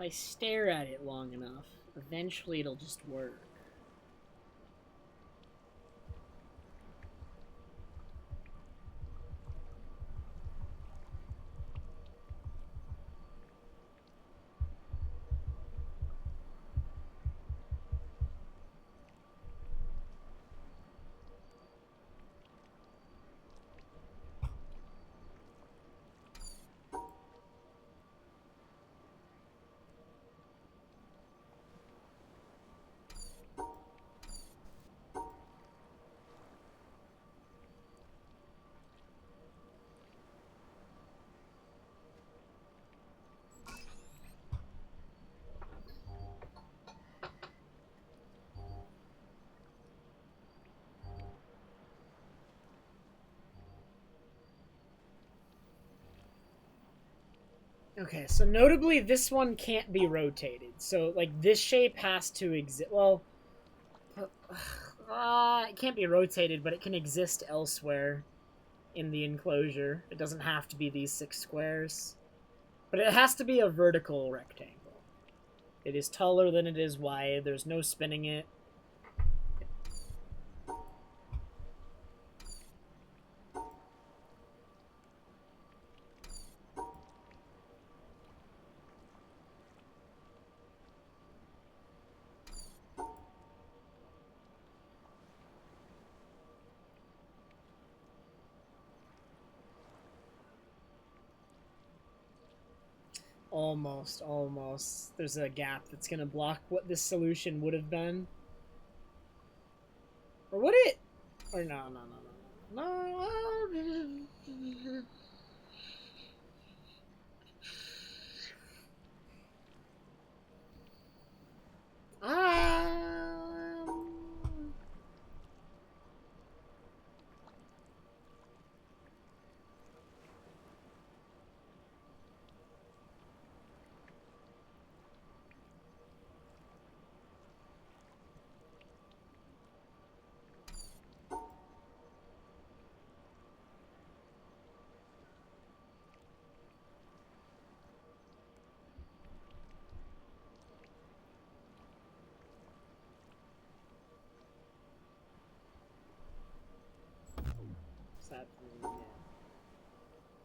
I stare at it long enough, eventually it'll just work. Okay, so notably this one can't be rotated. So, like, this shape has to exist. Well, it can't be rotated, but it can exist elsewhere in the enclosure. It doesn't have to be these 6 squares. But it has to be a vertical rectangle. It is taller than it is wide. There's no spinning it. Almost, almost. There's a gap that's going to block what this solution would have been. Or would it? Or no, no, no, no. No. Um...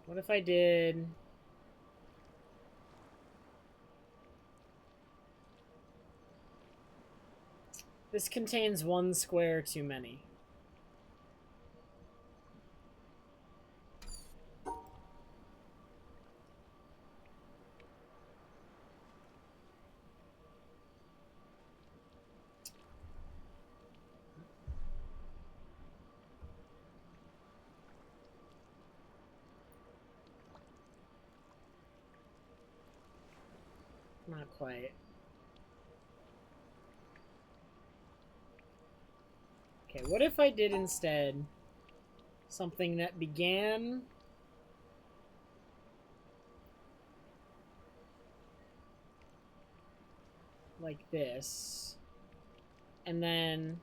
What if I did... This contains 1 square too many. Not quite. Okay, what if I did instead something that began like this, and then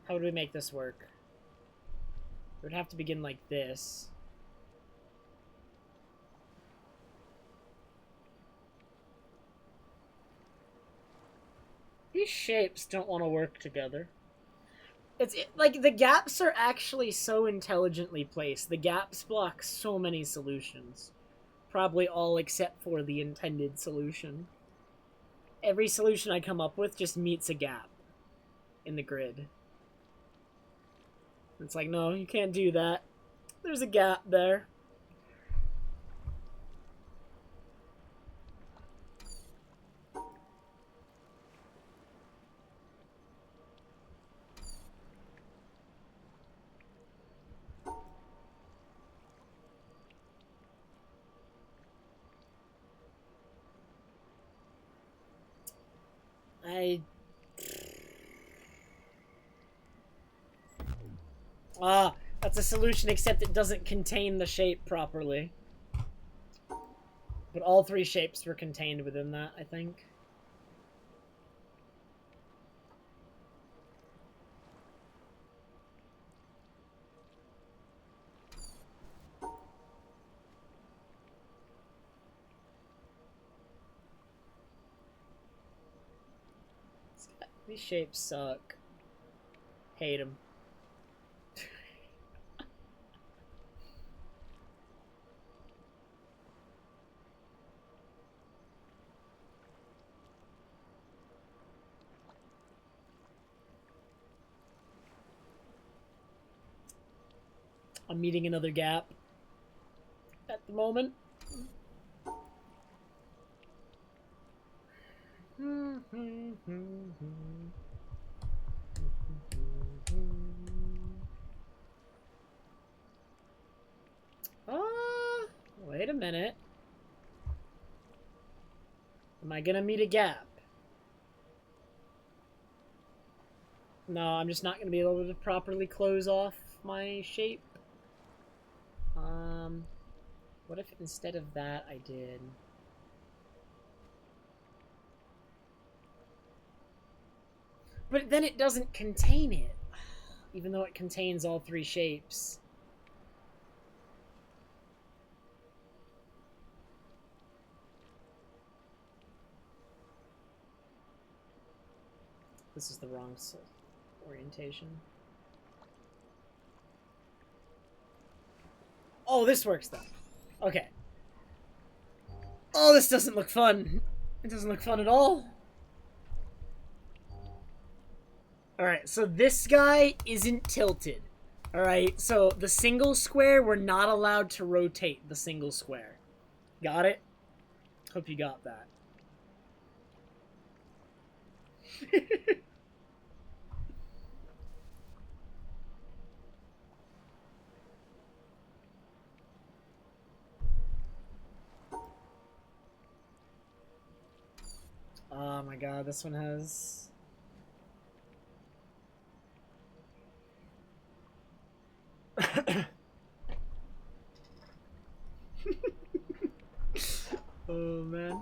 how would we make this work? It would have to begin like this. These shapes don't want to work together. Like, the gaps are actually so intelligently placed. The gaps block so many solutions. Probably all except for the intended solution. Every solution I come up with just meets a gap in the grid. It's like, no, you can't do that. There's a gap there. That's a solution, except it doesn't contain the shape properly. But all 3 shapes were contained within that, I think. These shapes suck. Hate them. I'm meeting another gap at the moment. Wait a minute. Am I gonna meet a gap? No, I'm just not gonna be able to properly close off my shape. What if instead of that I did... But then it doesn't contain it, even though it contains all three shapes. This is the wrong orientation. Oh, this works though. Okay. Oh, this doesn't look fun. It doesn't look fun at all. Alright, so this guy isn't tilted. Alright, so the single square, we're not allowed to rotate the single square. Got it? Hope you got that. Oh my god, this one has... Oh man.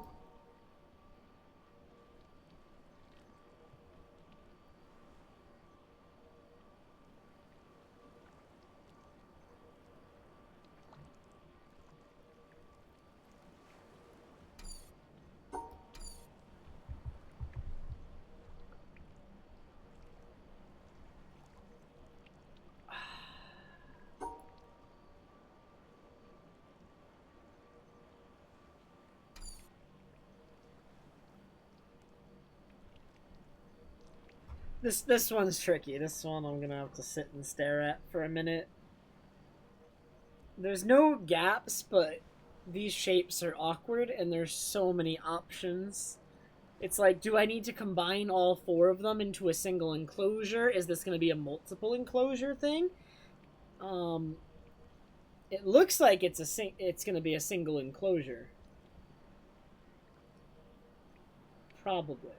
This one's tricky. This one I'm gonna have to sit and stare at for a minute. There's no gaps, but these shapes are awkward and there's so many options. It's like, do I need to combine all four of them into a single enclosure? Is this gonna be a multiple enclosure thing? It looks like it's gonna be a single enclosure. Probably.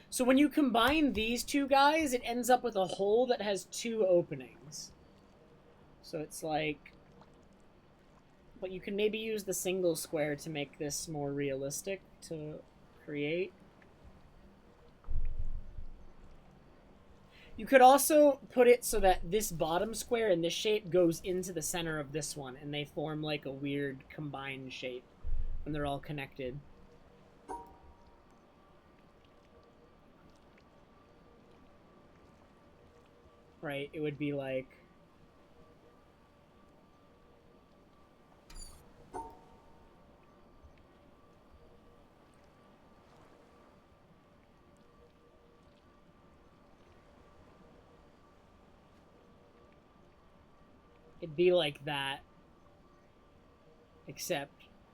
So when you combine these two guys, it ends up with a hole that has two openings. So it's like... But you can maybe use the single square to make this more realistic to create. You could also put it so that this bottom square and this shape goes into the center of this one, and they form like a weird combined shape when they're all connected. Right, it would be like... It'd be like that. Except,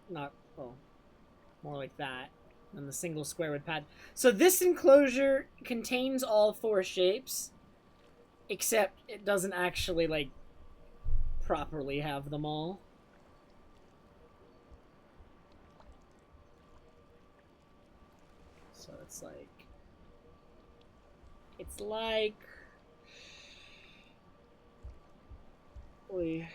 not... well, more like that. And the single square would pad. So this enclosure contains all four shapes. Except it doesn't actually, like, properly have them all. So it's like... It's like... Oy.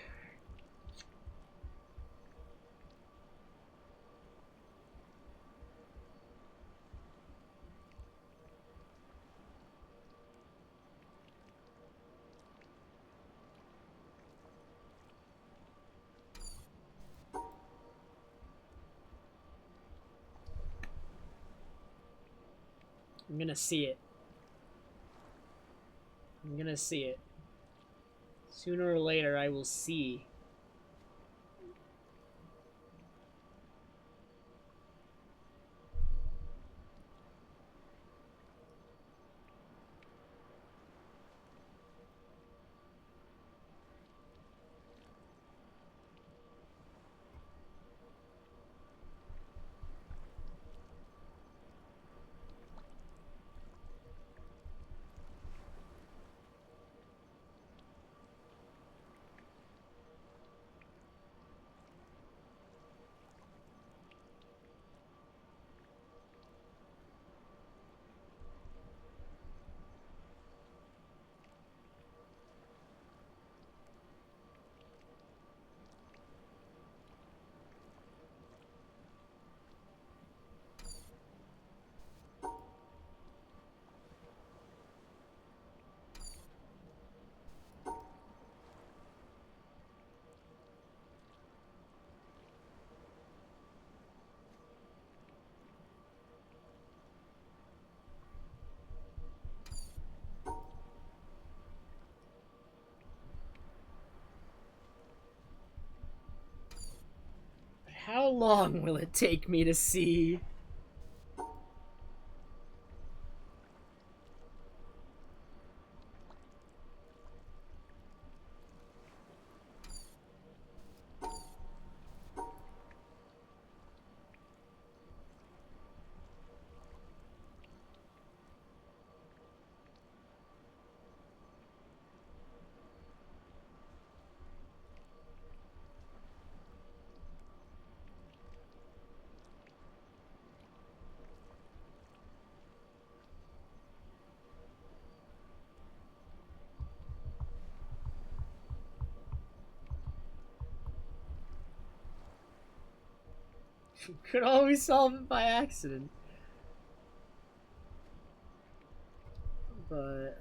I'm gonna see it. I'm gonna see it. Sooner or later, I will see. How long will it take me to see? Could always solve it by accident. But...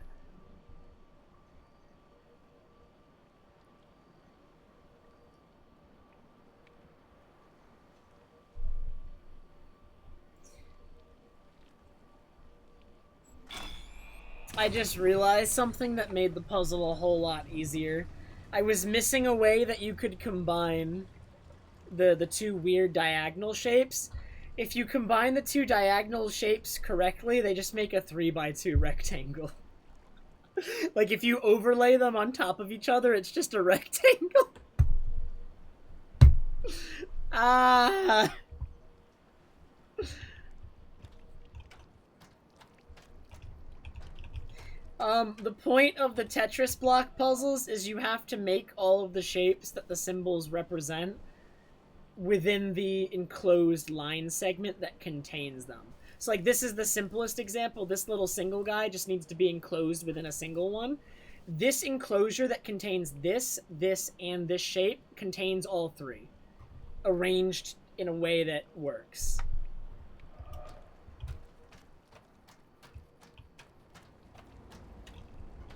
I just realized something that made the puzzle a whole lot easier. I was missing a way that you could combine the two weird diagonal shapes. If you combine the two diagonal shapes correctly, they just make a 3x2 rectangle. Like, if you overlay them on top of each other, it's just a rectangle. Ah... The point of the Tetris block puzzles is you have to make all of the shapes that the symbols represent within the enclosed line segment that contains them. So, like, this is the simplest example. This little single guy just needs to be enclosed within a single one. This enclosure that contains this, and this shape contains all three, arranged in a way that works.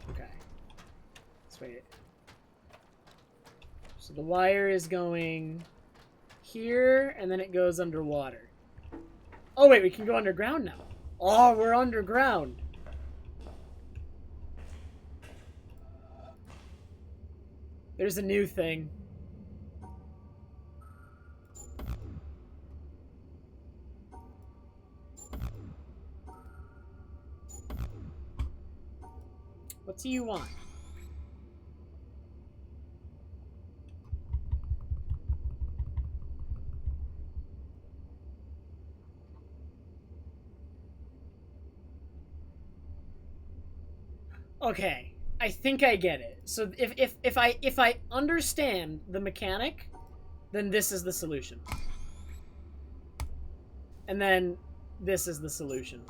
Okay. Let's wait. So the wire is going here, and then it goes underwater. Oh, wait, we can go underground now. Oh, we're underground. There's a new thing. What do you want? Okay, I think I get it. So if I understand the mechanic, then this is the solution. And then this is the solution.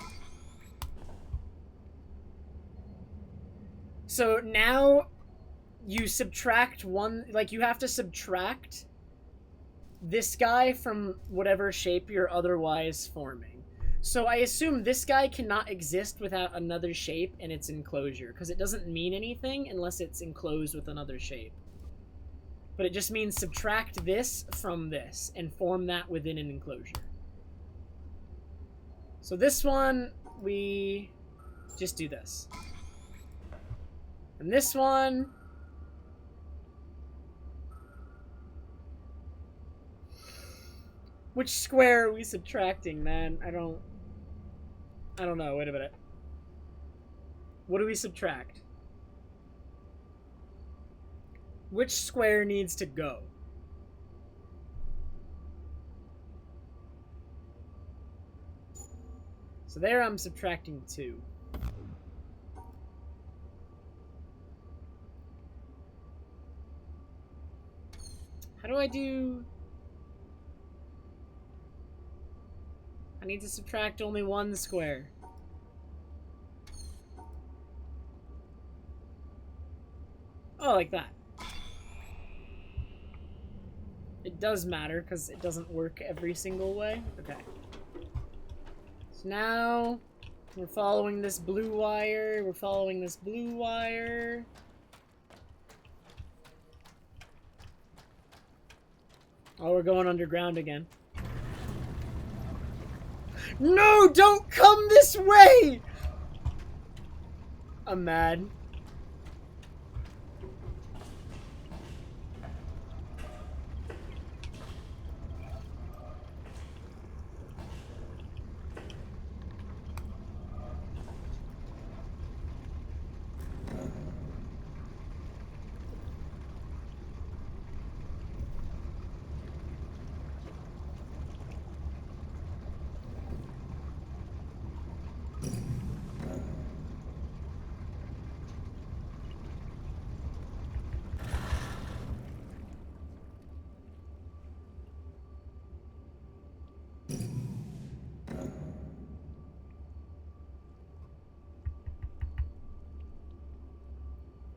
So now you subtract one, like, you have to subtract this guy from whatever shape you're otherwise forming. So I assume this guy cannot exist without another shape in its enclosure, because it doesn't mean anything unless it's enclosed with another shape. But it just means subtract this from this and form that within an enclosure. So this one we just do this? And this one... Which square are we subtracting, man? I don't know. Wait a minute. What do we subtract? Which square needs to go? So there I'm subtracting 2. How do I do... I need to subtract only 1 square. Oh, like that. It does matter, because it doesn't work every single way. Okay. So now, we're following this blue wire. We're following this blue wire. Oh, we're going underground again. No, don't come this way! I'm mad.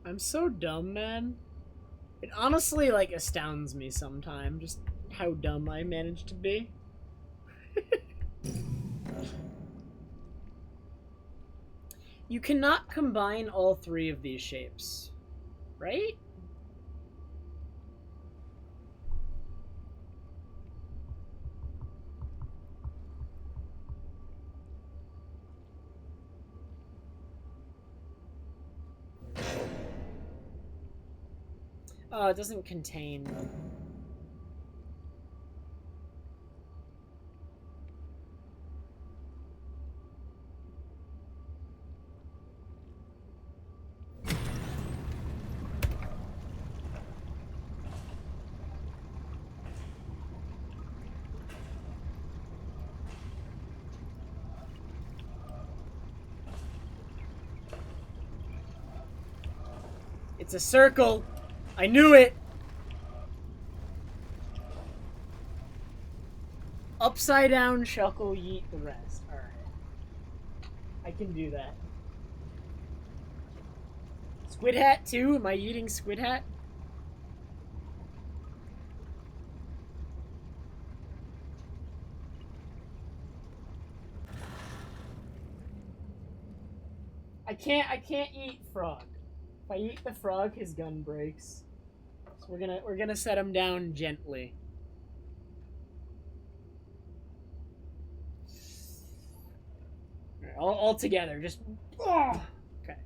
I'm so dumb, man. It honestly, like, astounds me sometimes, just how dumb I manage to be. You cannot combine all 3 of these shapes, right? Oh, it doesn't contain... It's a circle! I knew it! Upside down, shuckle, yeet the rest. Alright. I can do that. Squid hat too? Am I eating squid hat? I can't eat frog. If I eat the frog, his gun breaks. So we're gonna set him down gently. All together, just... Oh! Okay.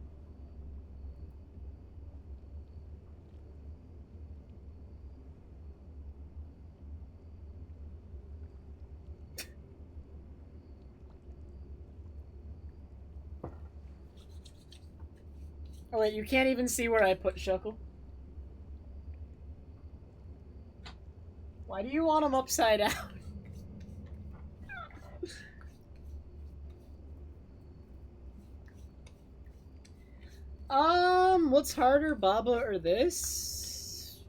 Oh wait, you can't even see where I put Shuckle? Why do you want him upside down? What's harder, Baba or this?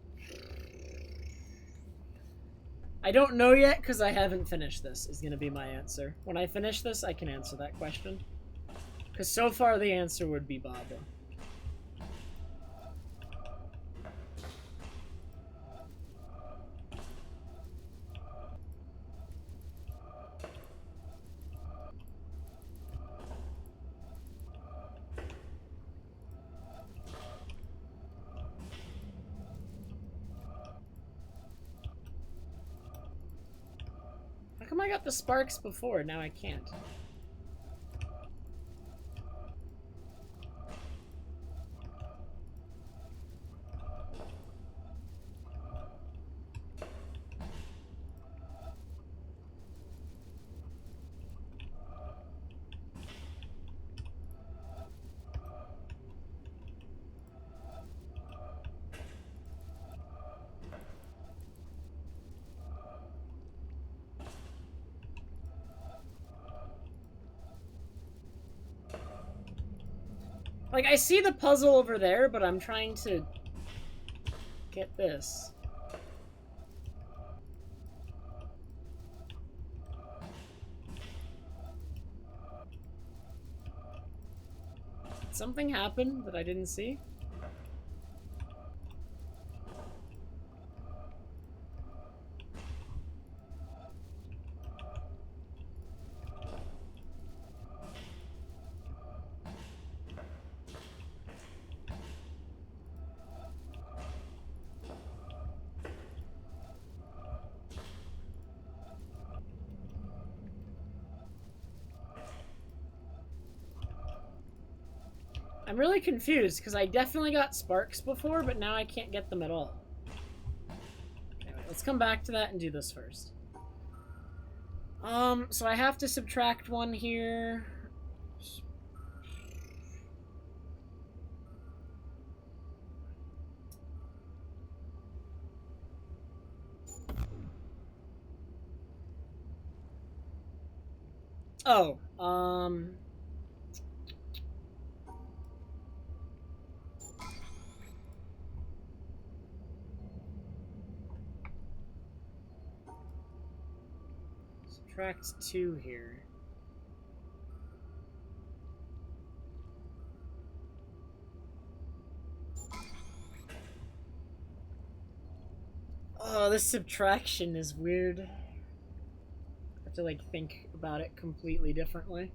I don't know yet, because I haven't finished this, is going to be my answer. When I finish this, I can answer that question. Because so far the answer would be Baba. How come I got the sparks before? Now I can't. Like, I see the puzzle over there, but I'm trying to get this. Did something happen that I didn't see? I'm really confused, because I definitely got sparks before, but now I can't get them at all. Anyway, let's come back to that and do this first. So I have to subtract one here. Oh, subtract 2 here. Oh, this subtraction is weird. I have to, like, think about it completely differently.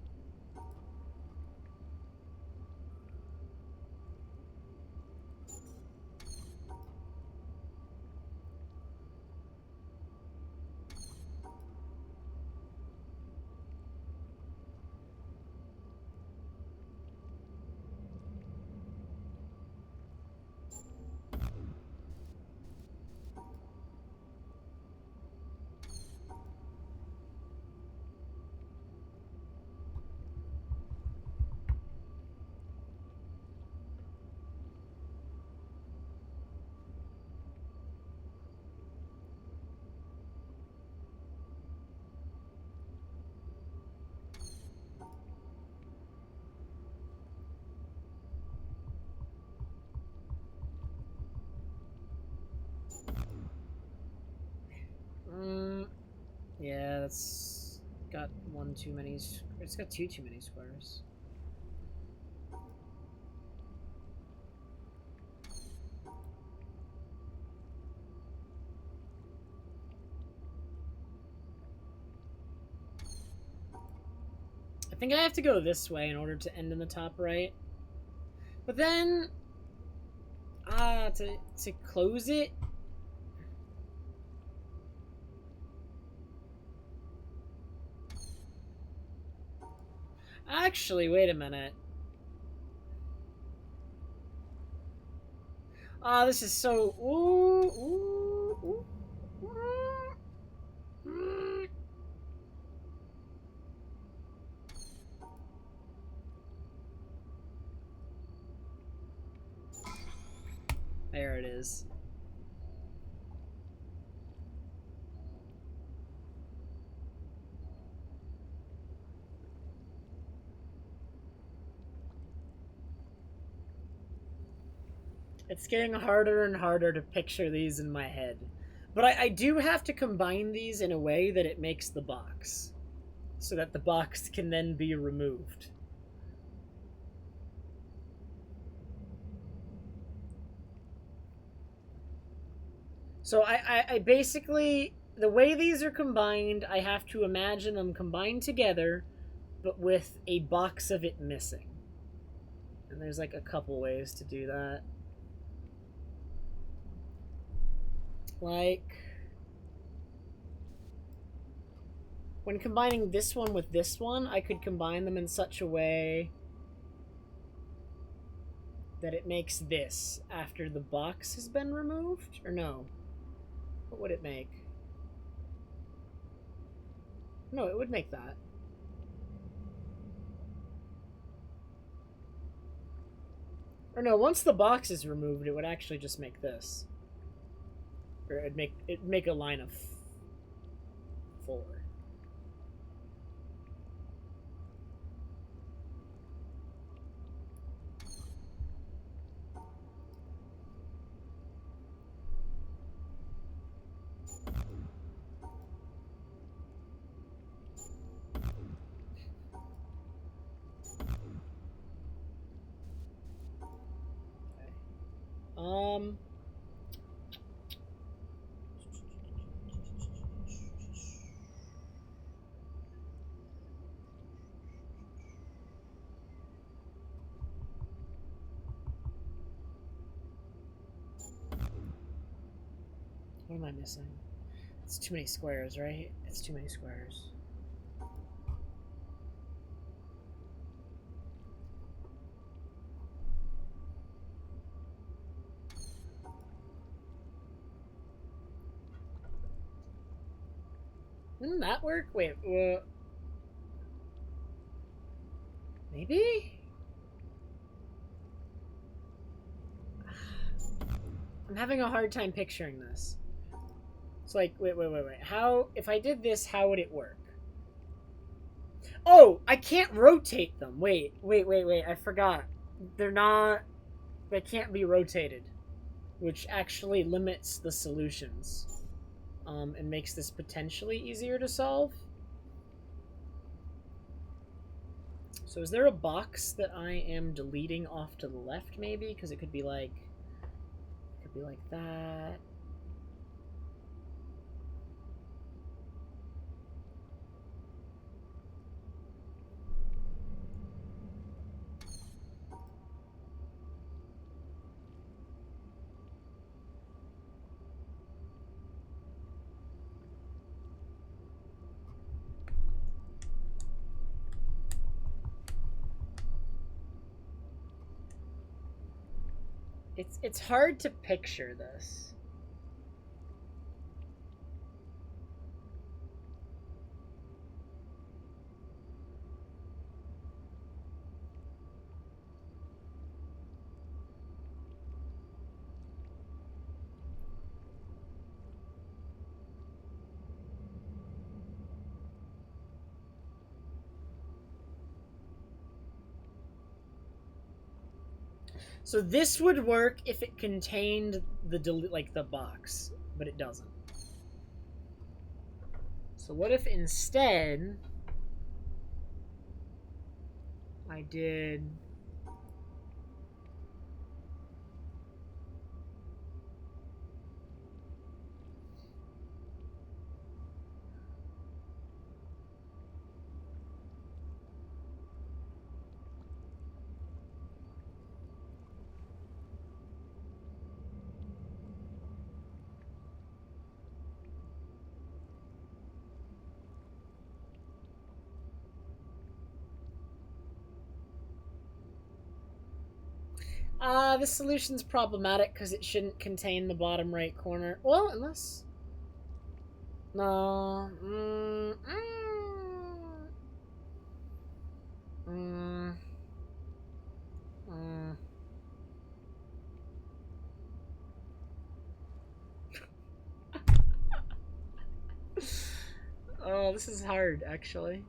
Yeah, that's got one too many. It's got two too many squares. I think I have to go this way in order to end in the top right. But then, to close it. Actually, wait a minute. This is so. There it is. It's getting harder and harder to picture these in my head. But I do have to combine these in a way that it makes the box. So that the box can then be removed. So I basically, the way these are combined, I have to imagine them combined together, but with a box of it missing. And there's like a couple ways to do that. Like, when combining this one with this one, I could combine them in such a way that it makes this after the box has been removed? Or no? What would it make? No, it would make that. Or no, once the box is removed, it would actually just make this. Or it'd make a line of 4. What am I missing? It's too many squares, right? It's too many squares. Didn't that work? Wait, maybe? I'm having a hard time picturing this. It's like, wait. How, if I did this, how would it work? Oh, I can't rotate them. Wait. I forgot. They're not, they can't be rotated, which actually limits the solutions. And makes this potentially easier to solve. So is there a box that I am deleting off to the left, maybe? Because it could be like that. It's hard to picture this. So this would work if it contained the box, but it doesn't. So what if instead I did this solution's problematic because it shouldn't contain the bottom right corner. Well, unless... No. Oh, this is hard, actually.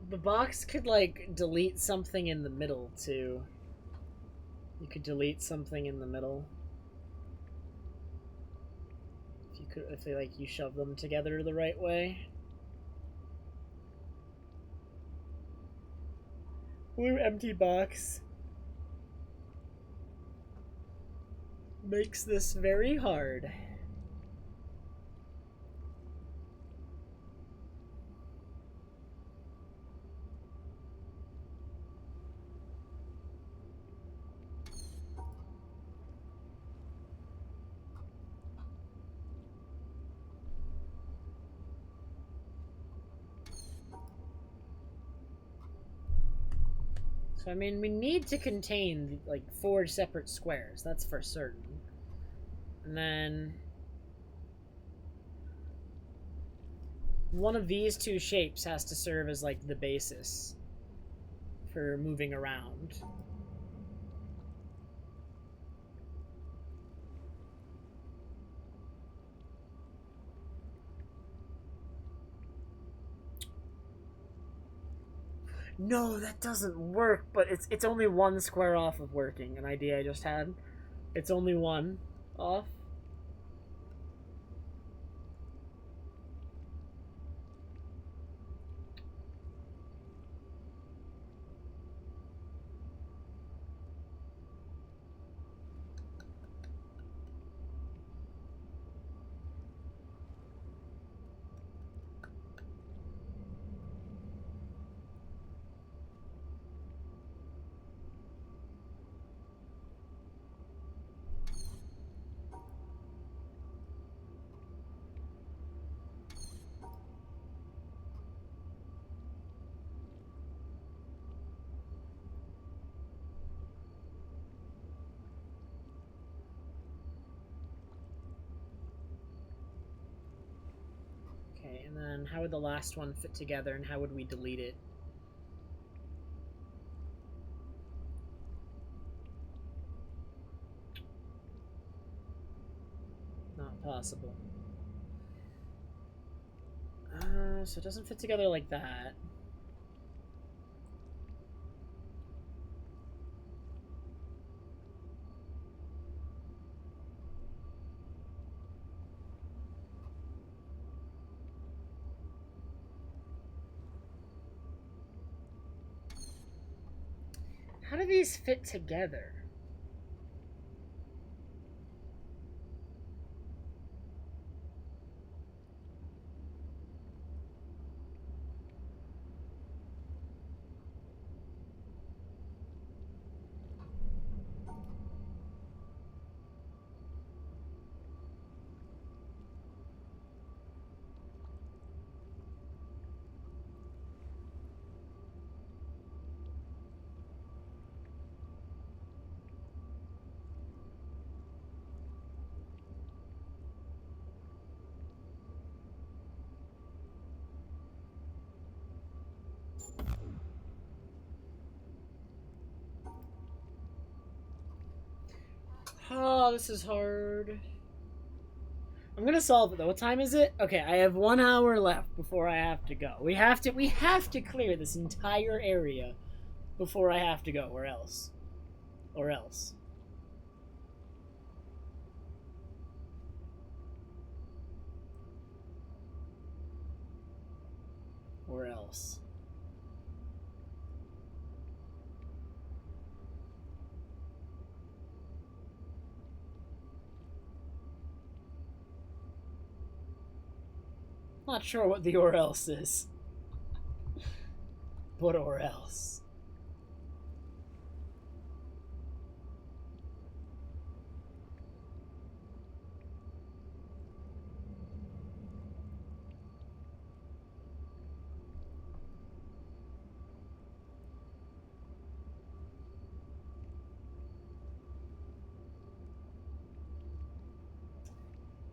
The box could, like, delete something in the middle, too. You could delete something in the middle. If they, like, you shove them together the right way. Blue empty box makes this very hard. So, I mean, we need to contain, like, 4 separate squares. That's for certain. And then one of these 2 shapes has to serve as, like, the basis for moving around. No, that doesn't work, but it's only one square off of working, an idea I just had. It's only one off. Okay, and then how would the last one fit together, and how would we delete it? Not possible. So it doesn't fit together like that. How do these fit together? Oh, this is hard. I'm gonna solve it though. What time is it? Okay, I have 1 hour left before I have to go. We have to clear this entire area before I have to go, or else. Or else. Or else. Not sure what the or else is. But or else.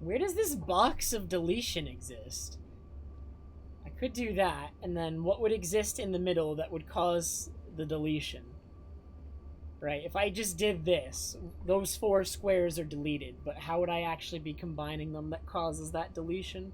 Where does this box of deletion exist? I could do that, and then what would exist in the middle that would cause the deletion? Right, if I just did this, those 4 squares are deleted, but how would I actually be combining them that causes that deletion?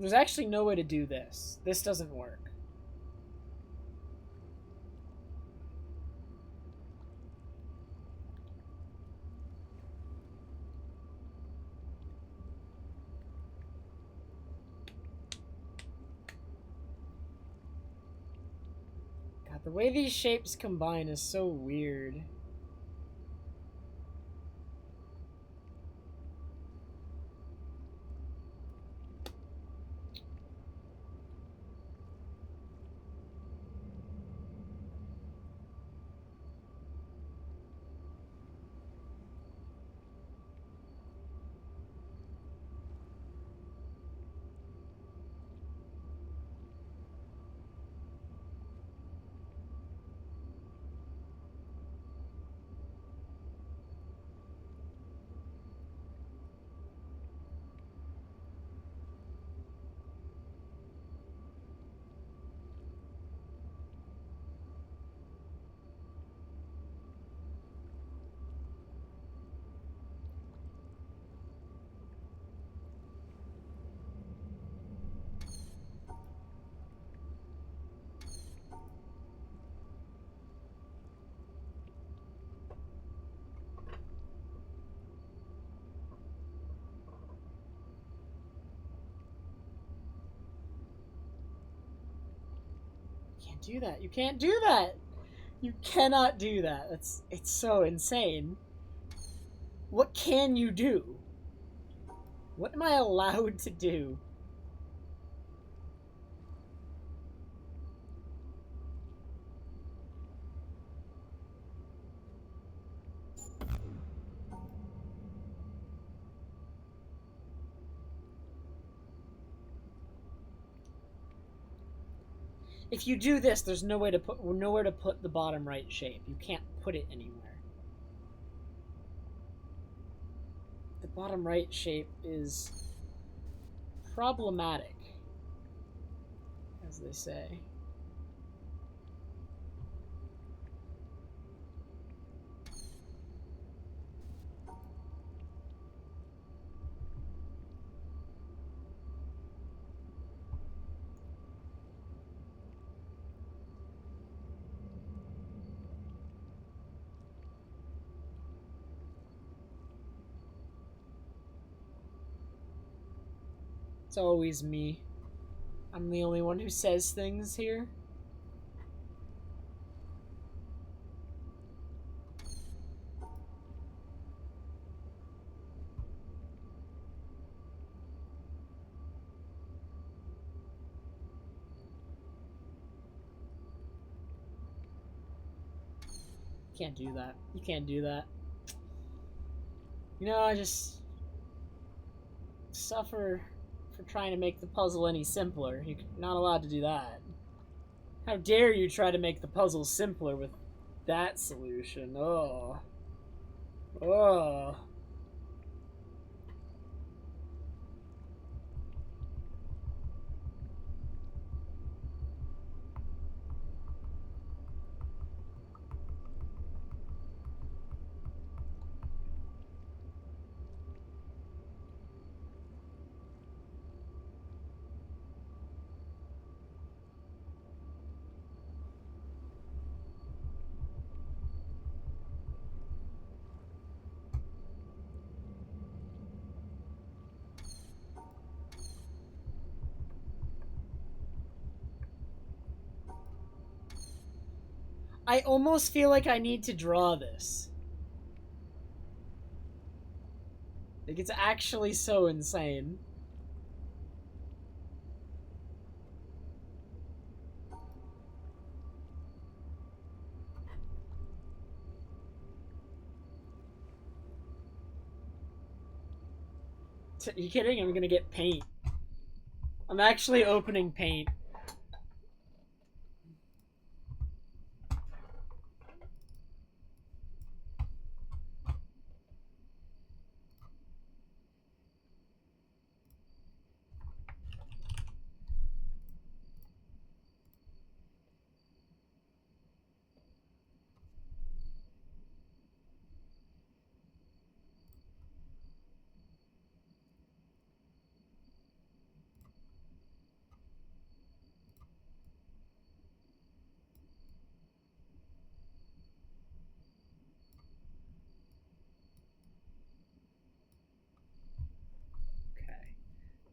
There's actually no way to do this. This doesn't work. God, the way these shapes combine is so weird. can't do that. You can't do that. You cannot do that. It's so insane. What can you do? What am I allowed to do? If you do this, there's nowhere to put the bottom right shape. You can't put it anywhere. The bottom right shape is problematic, as they say. It's always me. I'm the only one who says things here. You can't do that. You can't do that. You know, I just suffer for trying to make the puzzle any simpler. You're not allowed to do that. How dare you try to make the puzzle simpler with that solution? Oh. Oh. I almost feel like I need to draw this. Like, it's actually so insane. Are you kidding? I'm gonna get paint. I'm actually opening paint.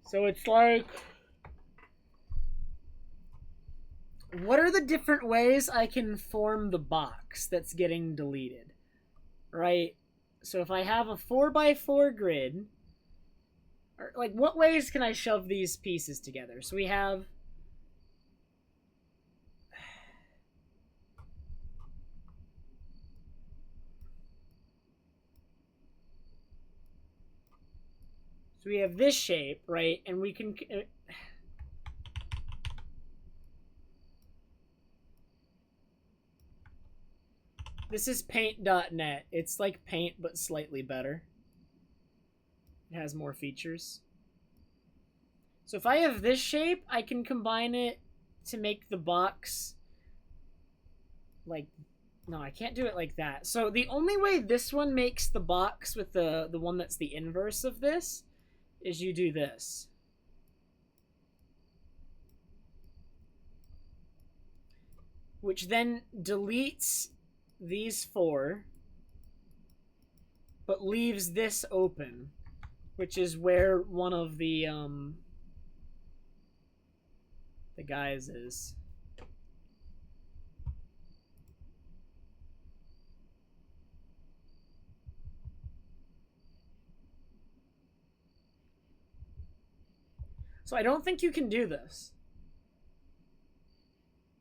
So it's like, what are the different ways I can form the box that's getting deleted? Right? So if I have a 4x4 grid, or like, what ways can I shove these pieces together? So we have... So we have this shape, right? And we can... This is paint.net. It's like paint, but slightly better. It has more features. So if I have this shape, I can combine it to make the box like... No, I can't do it like that. So the only way this one makes the box with the one that's the inverse of this is you do this. Which then deletes these four, but leaves this open, which is where one of the guys is. So I don't think you can do this.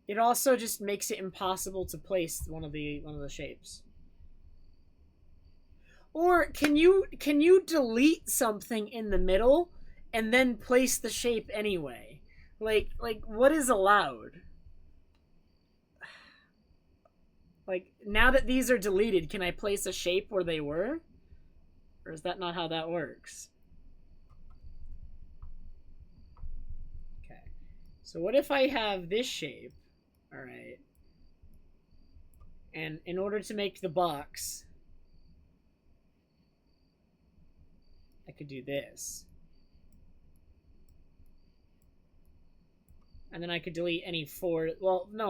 It also just makes it impossible to place one of the shapes. Or can you delete something in the middle and then place the shape anyway? Like what is allowed? Like, now that these are deleted, can I place a shape where they were? Or is that not how that works? Okay. So what if I have this shape? All right. And in order to make the box, I could do this. And then I could delete any 4. Well, no,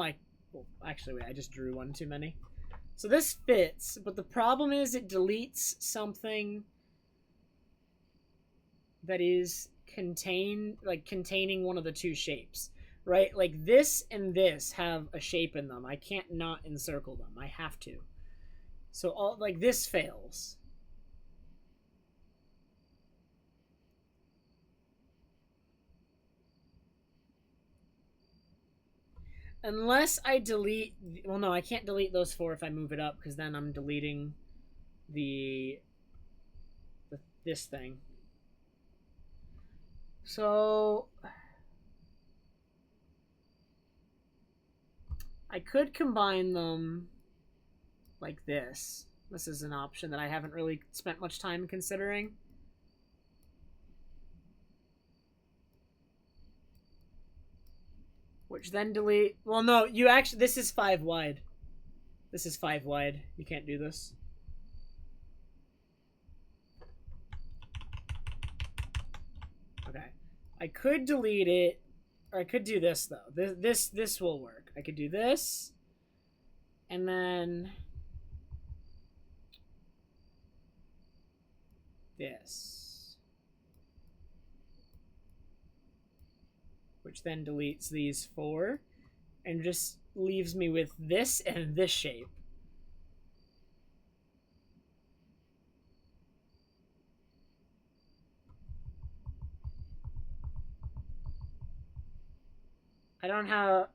well, actually, wait, I just drew one too many. So this fits, but the problem is it deletes something that is containing one of the 2 shapes, right? Like this and this have a shape in them. I can't not encircle them. I have to. So all like this fails. Unless I delete... Well, no, I can't delete those 4 if I move it up, because then I'm deleting this thing. So... I could combine them like this. This is an option that I haven't really spent much time considering. Which then delete... Well, no, you actually... This is 5 wide. This is 5 wide. You can't do this. Okay. I could delete it, or I could do this, though. This will work. I could do this, and then this, which then deletes these 4 and just leaves me with this and this shape. I don't have...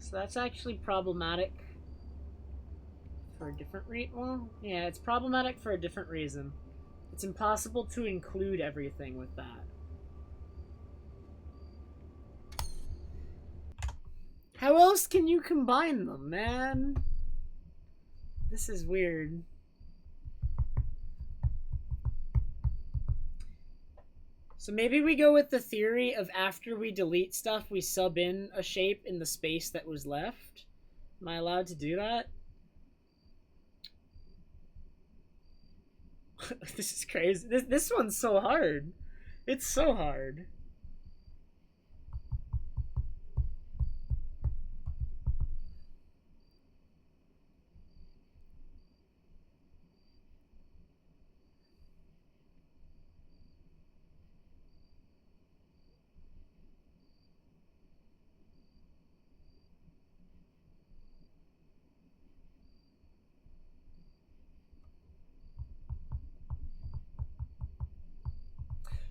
So that's actually problematic for a different reason. Well, yeah, it's problematic for a different reason. It's impossible to include everything with that. How else can you combine them, man? This is weird. So maybe we go with the theory of after we delete stuff, we sub in a shape in the space that was left. Am I allowed to do that? This is crazy. This one's so hard. It's so hard.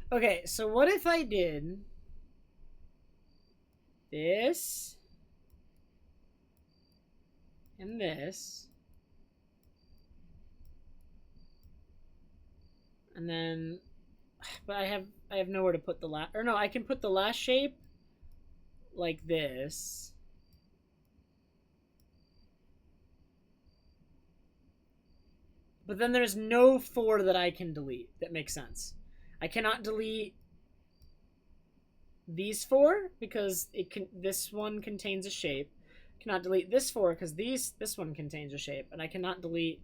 Okay, so what if I did this and this, and then, but I have nowhere to put the last, or no, I can put the last shape like this. But then there's no 4 that I can delete. That makes sense. I cannot delete these 4 because this one contains a shape. I cannot delete this 4 because this one contains a shape, and I cannot delete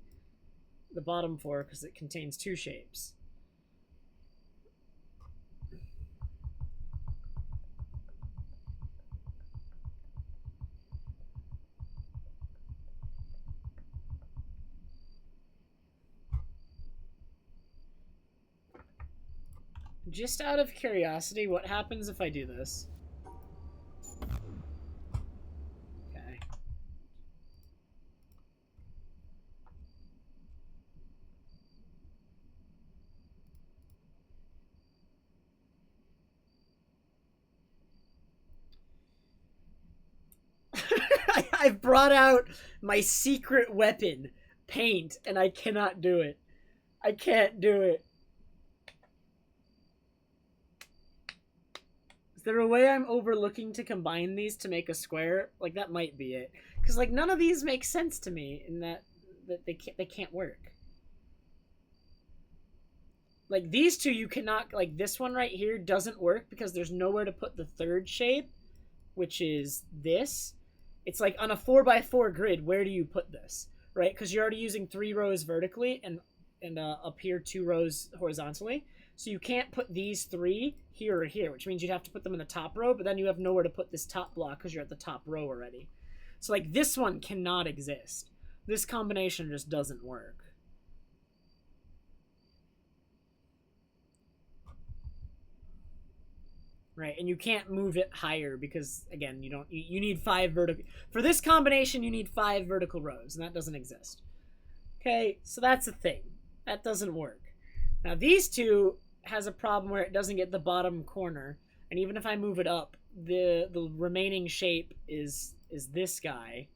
the bottom 4 because it contains 2 shapes. Just out of curiosity, what happens if I do this? Okay. I've brought out my secret weapon, paint, and I cannot do it. I can't do it. Is there a way I'm overlooking to combine these to make a square? Like, that might be it. Because, like, none of these make sense to me in that they can't work. Like, these two you cannot... Like, this one right here doesn't work because there's nowhere to put the third shape, which is this. It's like, on a 4x4 grid, where do you put this? Right? Because you're already using 3 rows vertically and up here 2 rows horizontally. So you can't put these 3 here or here, which means you'd have to put them in the top row, but then you have nowhere to put this top block because you're at the top row already. So, like, this one cannot exist. This combination just doesn't work. Right, and you can't move it higher because, again, you need 5 vertical... For this combination, you need 5 vertical rows, and that doesn't exist. Okay, so that's a thing. That doesn't work. Now, these two has a problem where it doesn't get the bottom corner, and even if I move it up, the remaining shape is this guy,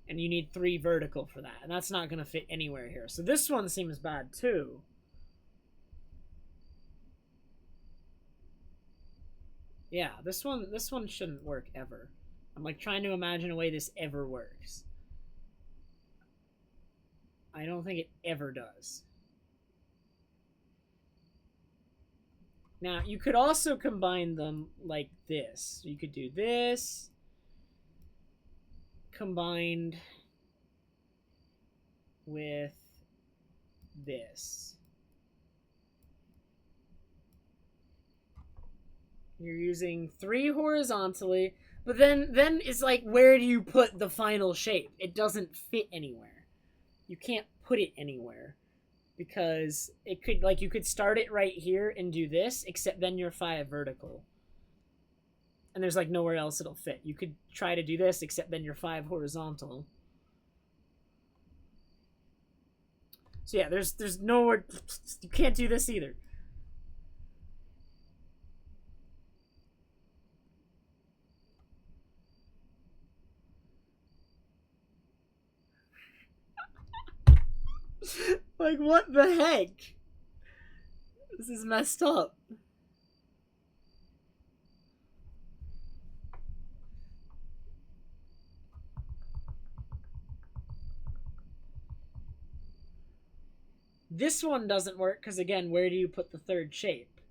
and you need 3 vertical for that, and that's not going to fit anywhere here. So this one seems bad, too. Yeah, this one shouldn't work ever. I'm like trying to imagine a way this ever works. I don't think it ever does. Now, you could also combine them like this. You could do this combined with this. You're using 3 horizontally, but then it's like, where do you put the final shape? It doesn't fit anywhere. You can't put it anywhere because it could, like, you could start it right here and do this, except then you're 5 vertical. And there's, like, nowhere else it'll fit. You could try to do this, except then you're 5 horizontal. So yeah, there's nowhere... You can't do this either. Like, what the heck? This is messed up. This one doesn't work because, again, where do you put the third shape?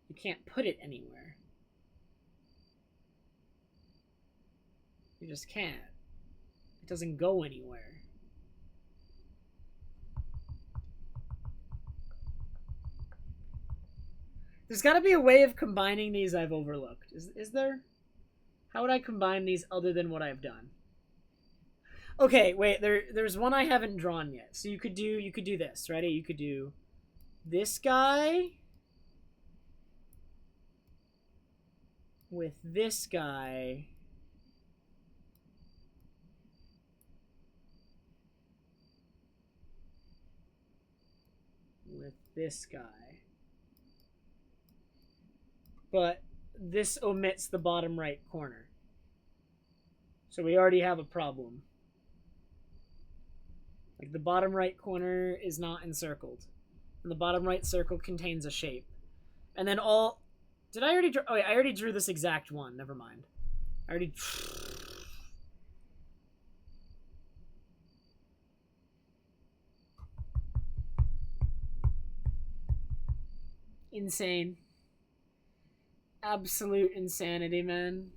You can't put it anywhere. You just can't. It doesn't go anywhere. There's got to be a way of combining these I've overlooked. Is there? How would I combine these other than what I've done? Okay, wait. There's one I haven't drawn yet. So you could do this. Ready? You could do this guy with this guy. With this guy. But this omits the bottom right corner. So we already have a problem. Like, the bottom right corner is not encircled. And the bottom right circle contains a shape. And then all... Did I already draw... Oh, wait, I already drew this exact one. Never mind. I already... Insane. Absolute insanity, man.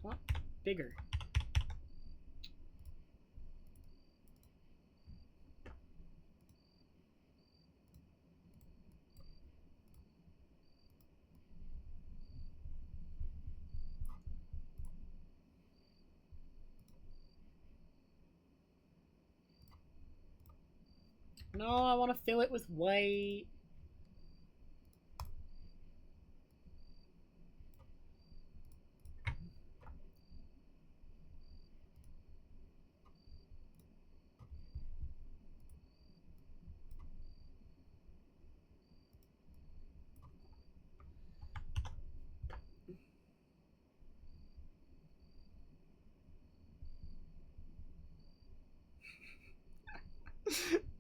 What? Bigger. No, I want to fill it with white.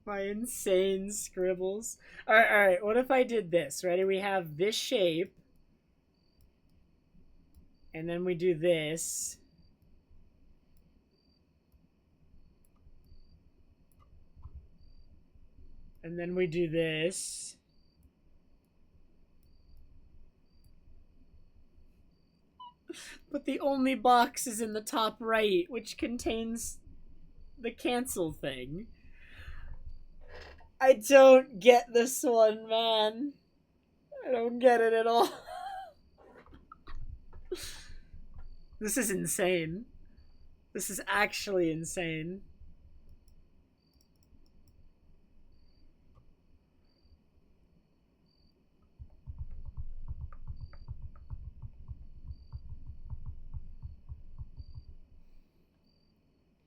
My insane scribbles. Alright, what if I did this? Ready? We have this shape. And then we do this. And then we do this. But the only box is in the top right, which contains the cancel thing. I don't get this one, man. I don't get it at all. This is insane. This is actually insane.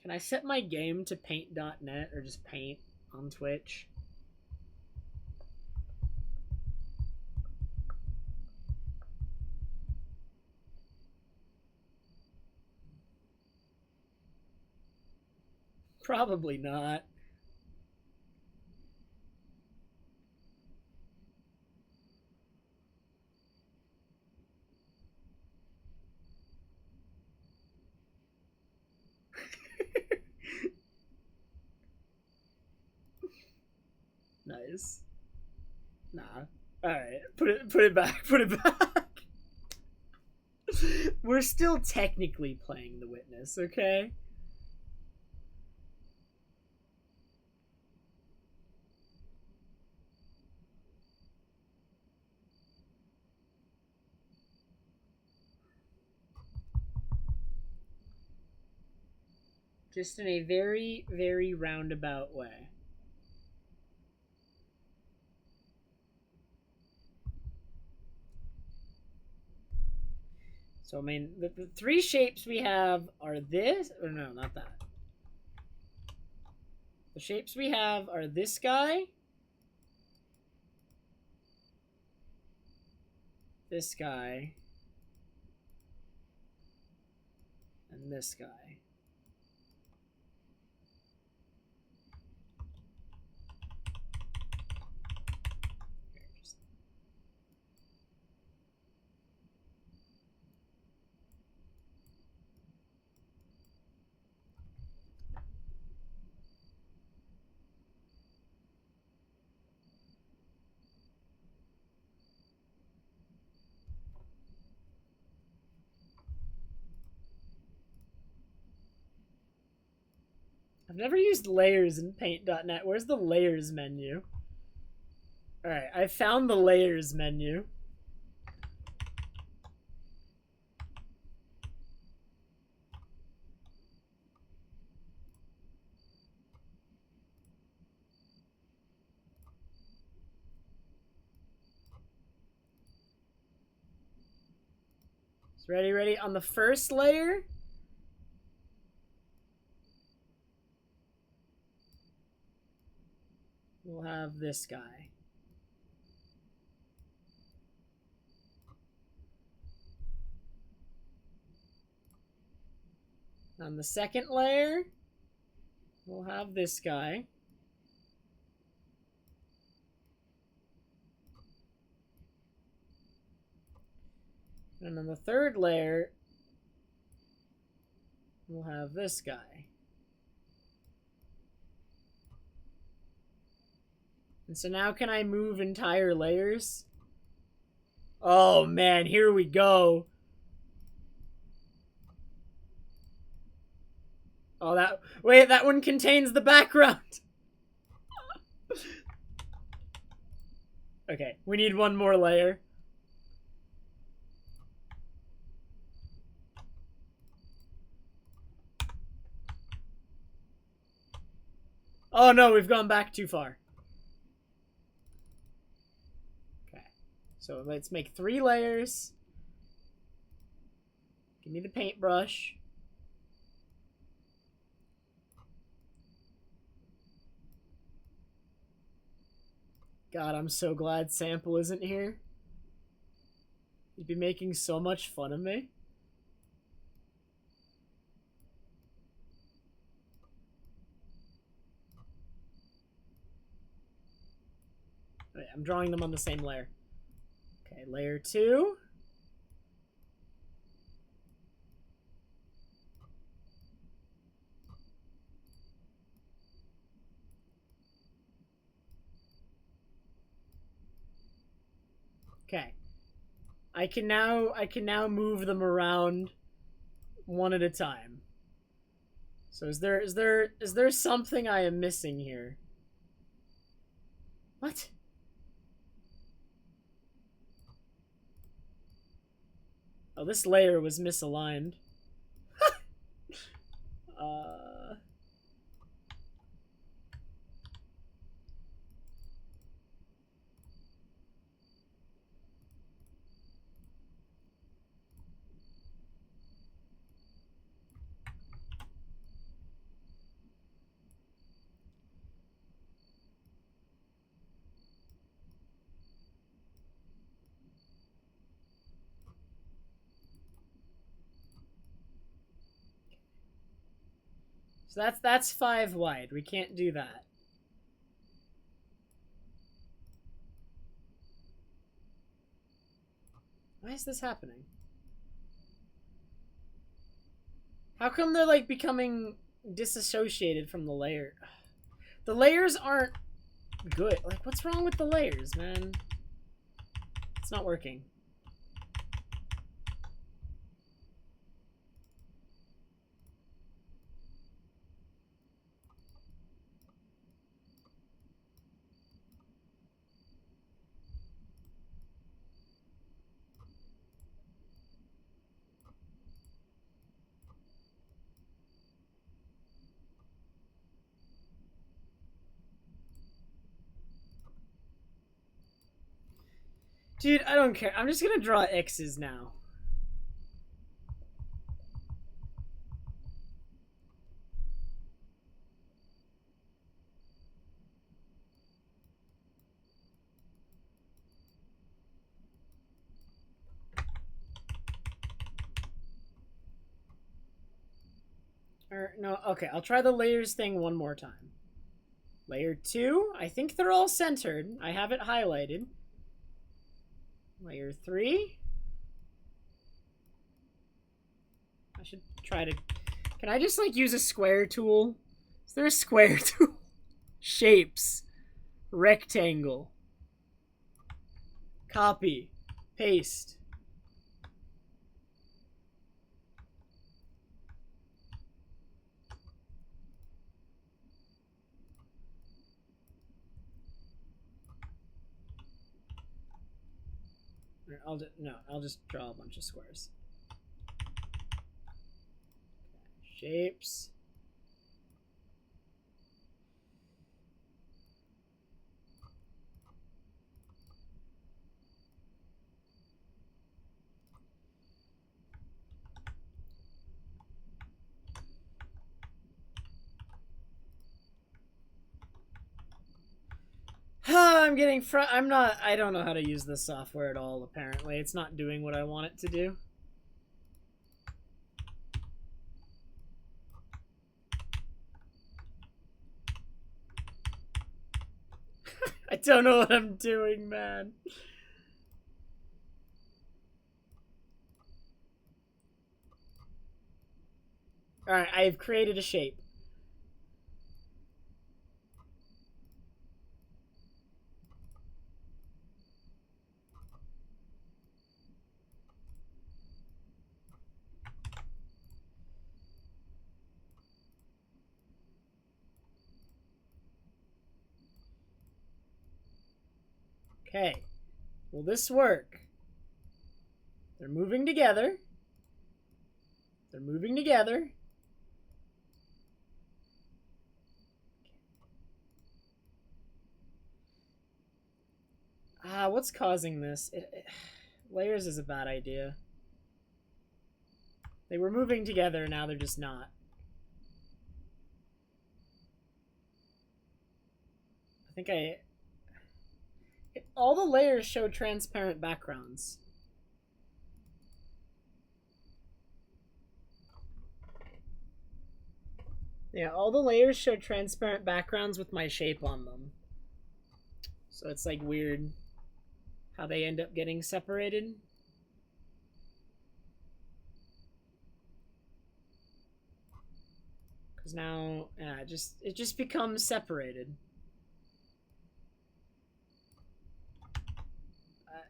Can I set my game to paint.net or just paint on Twitch? Probably not. Nice. Nah. Alright, put it back, put it back. We're still technically playing The Witness, okay? Just in a very, very roundabout way. So, I mean, the three shapes we have are this, or no, not that. The shapes we have are this guy, this guy, and this guy. I've never used layers in paint.net. Where's the layers menu? Alright, I found the layers menu. So ready? On the first layer, we'll have this guy. On the second layer, we'll have this guy. And on the third layer, we'll have this guy. And so now can I move entire layers? Oh man, here we go. Oh, that one contains the background. Okay, we need one more layer. Oh no, we've gone back too far. So let's make 3 layers. Give me the paintbrush. God, I'm so glad Sample isn't here. He'd be making so much fun of me. Wait, I'm drawing them on the same layer. Okay, layer 2. Okay. I can now move them around one at a time. So is there something I am missing here? What? Oh, this layer was misaligned. uh So that's 5 wide. We can't do that. Why is this happening? How come they're like becoming disassociated from the layer? The layers aren't good. Like, what's wrong with the layers, man? It's not working. Dude, I don't care. I'm just gonna draw X's now. Or, no, okay, I'll try the layers thing one more time. Layer 2, I think they're all centered. I have it highlighted. Layer 3. I should try to... Can I just, like, use a square tool? Is there a square tool? Shapes. Rectangle. Copy. Paste. I'll just draw a bunch of squares. Shapes. I'm getting I don't know how to use this software at all, apparently. It's not doing what I want it to do. I don't know what I'm doing, man. Alright, I have created a shape. Okay. Will this work? They're moving together. They're moving together. What's causing this? Layers is a bad idea. They were moving together, now they're just not. I think all the layers show transparent backgrounds. Yeah, all the layers show transparent backgrounds with my shape on them. So it's like weird how they end up getting separated. Because now, yeah, it just becomes separated.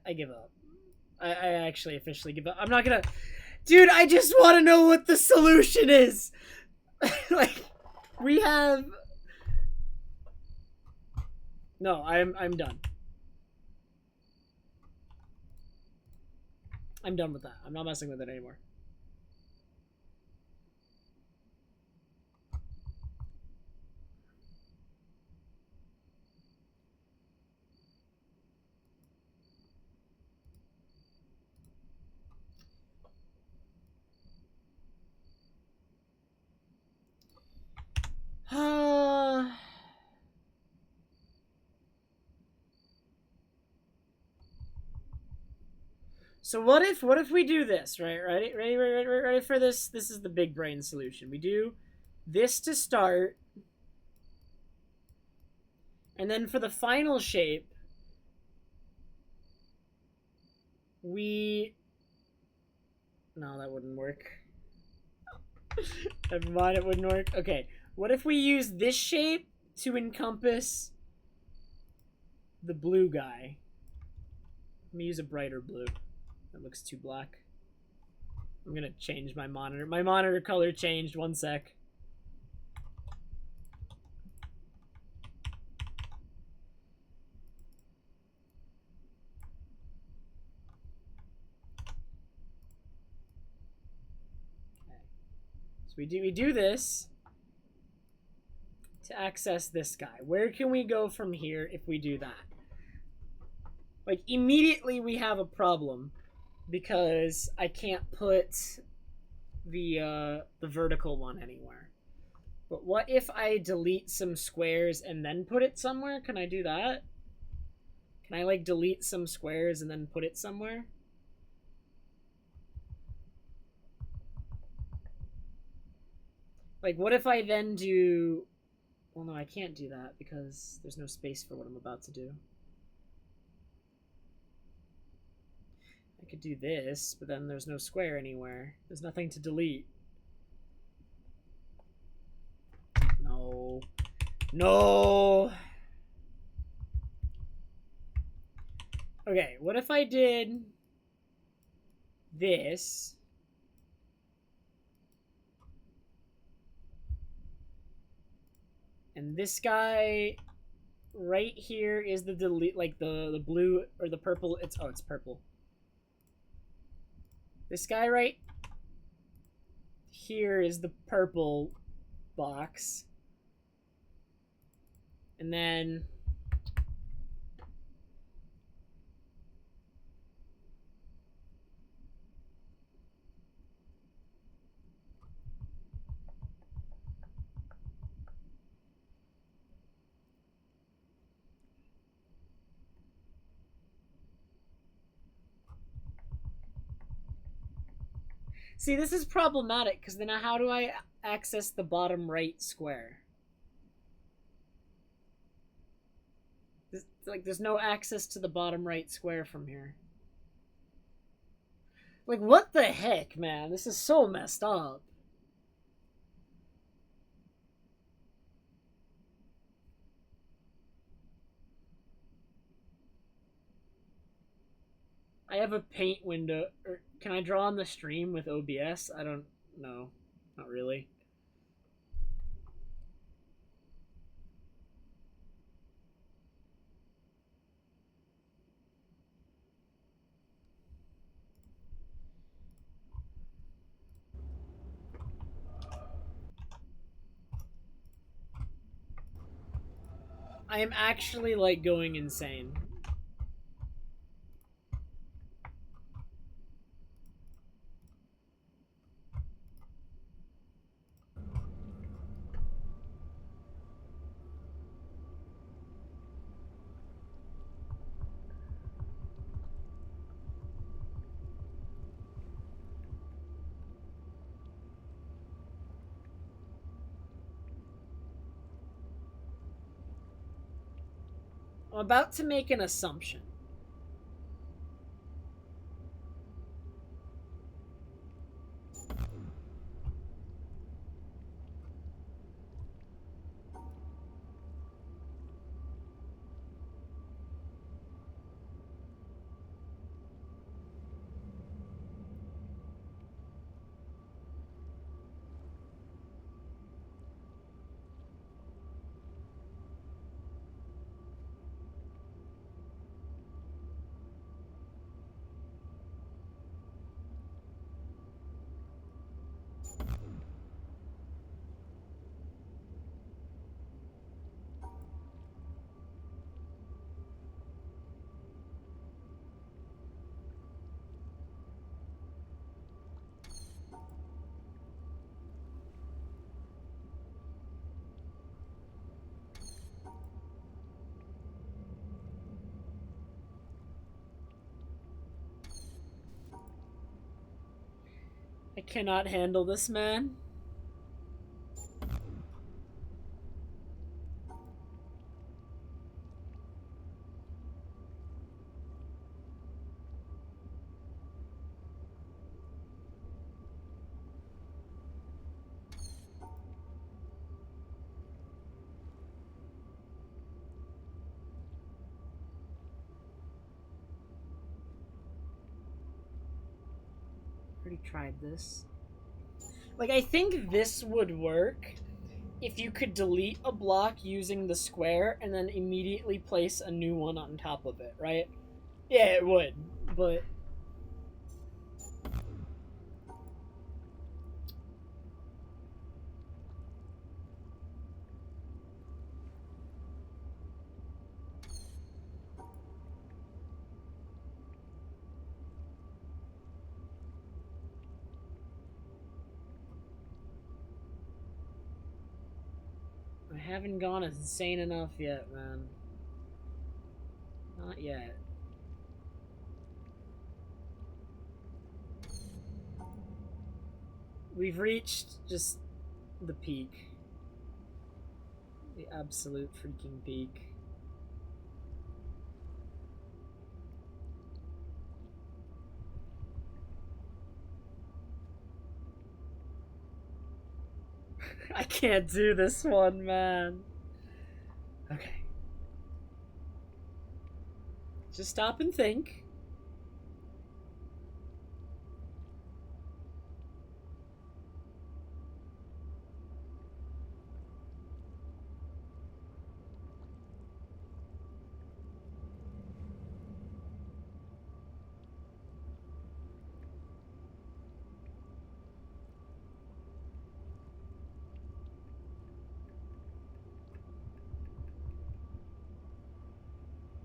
I give up. I actually officially give up. I'm not gonna... Dude, I just want to know what the solution is! Like, we have... No, I'm done. I'm done with that. I'm not messing with it anymore. So what if we do this, right? Ready for this? This is the big brain solution. We do this to start, and then for the final shape, we... No, that wouldn't work. Never mind, it wouldn't work. Okay, what if we use this shape to encompass the blue guy? Let me use a brighter blue. That looks too black. I'm gonna change my monitor. My monitor color changed. One sec. Okay. So we do this to access this guy. Where can we go from here if we do that? Like, immediately we have a problem because I can't put the vertical one anywhere. But what if I delete some squares and then put it somewhere? Can I do that? Can I, like, delete some squares and then put it somewhere? Like, what if I then do... Well, no, I can't do that because there's no space for what I'm about to do. I could do this, but then there's no square anywhere. There's nothing to delete. No. No! Okay, what if I did this? And this guy right here is the delete, like the blue or the purple. It's purple. This guy right here is the purple box. And then see, this is problematic because then how do I access the bottom right square? Like, there's no access to the bottom right square from here. Like, what the heck, man? This is so messed up. I have a paint window. Can I draw on the stream with OBS? I don't know. Not really. I am actually, like, going insane. I'm about to make an assumption. I cannot handle this, man. Already tried this. Like, I think this would work if you could delete a block using the square and then immediately place a new one on top of it, right? Yeah, it would, but... I haven't gone insane enough yet, man. Not yet. We've reached just the peak. The absolute freaking peak. I can't do this one, man. Okay. Just stop and think.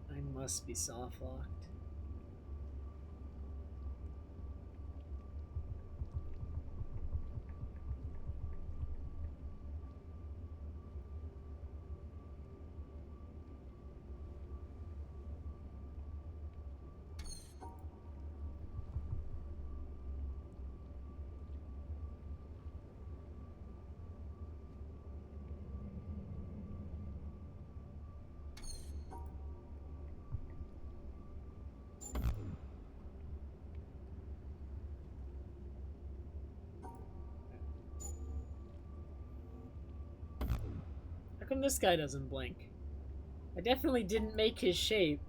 I must be soft locked. How come this guy doesn't blink? I definitely didn't make his shape.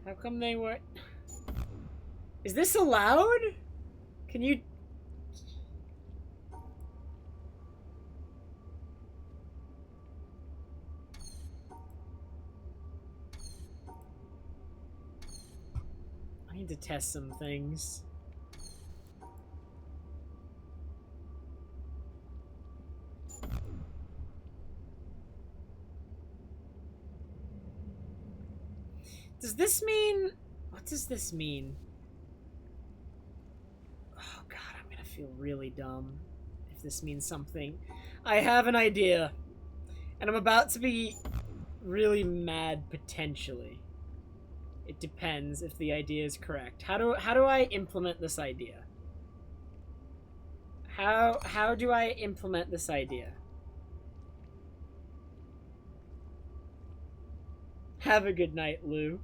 How come they were... Is this allowed? Can you... I need to test some things. Does this mean... What does this mean? Oh god, I'm gonna feel really dumb if this means something. I have an idea. And I'm about to be really mad, potentially. It depends if the idea is correct. How do I implement this idea? How do I implement this idea? Have a good night, Lou.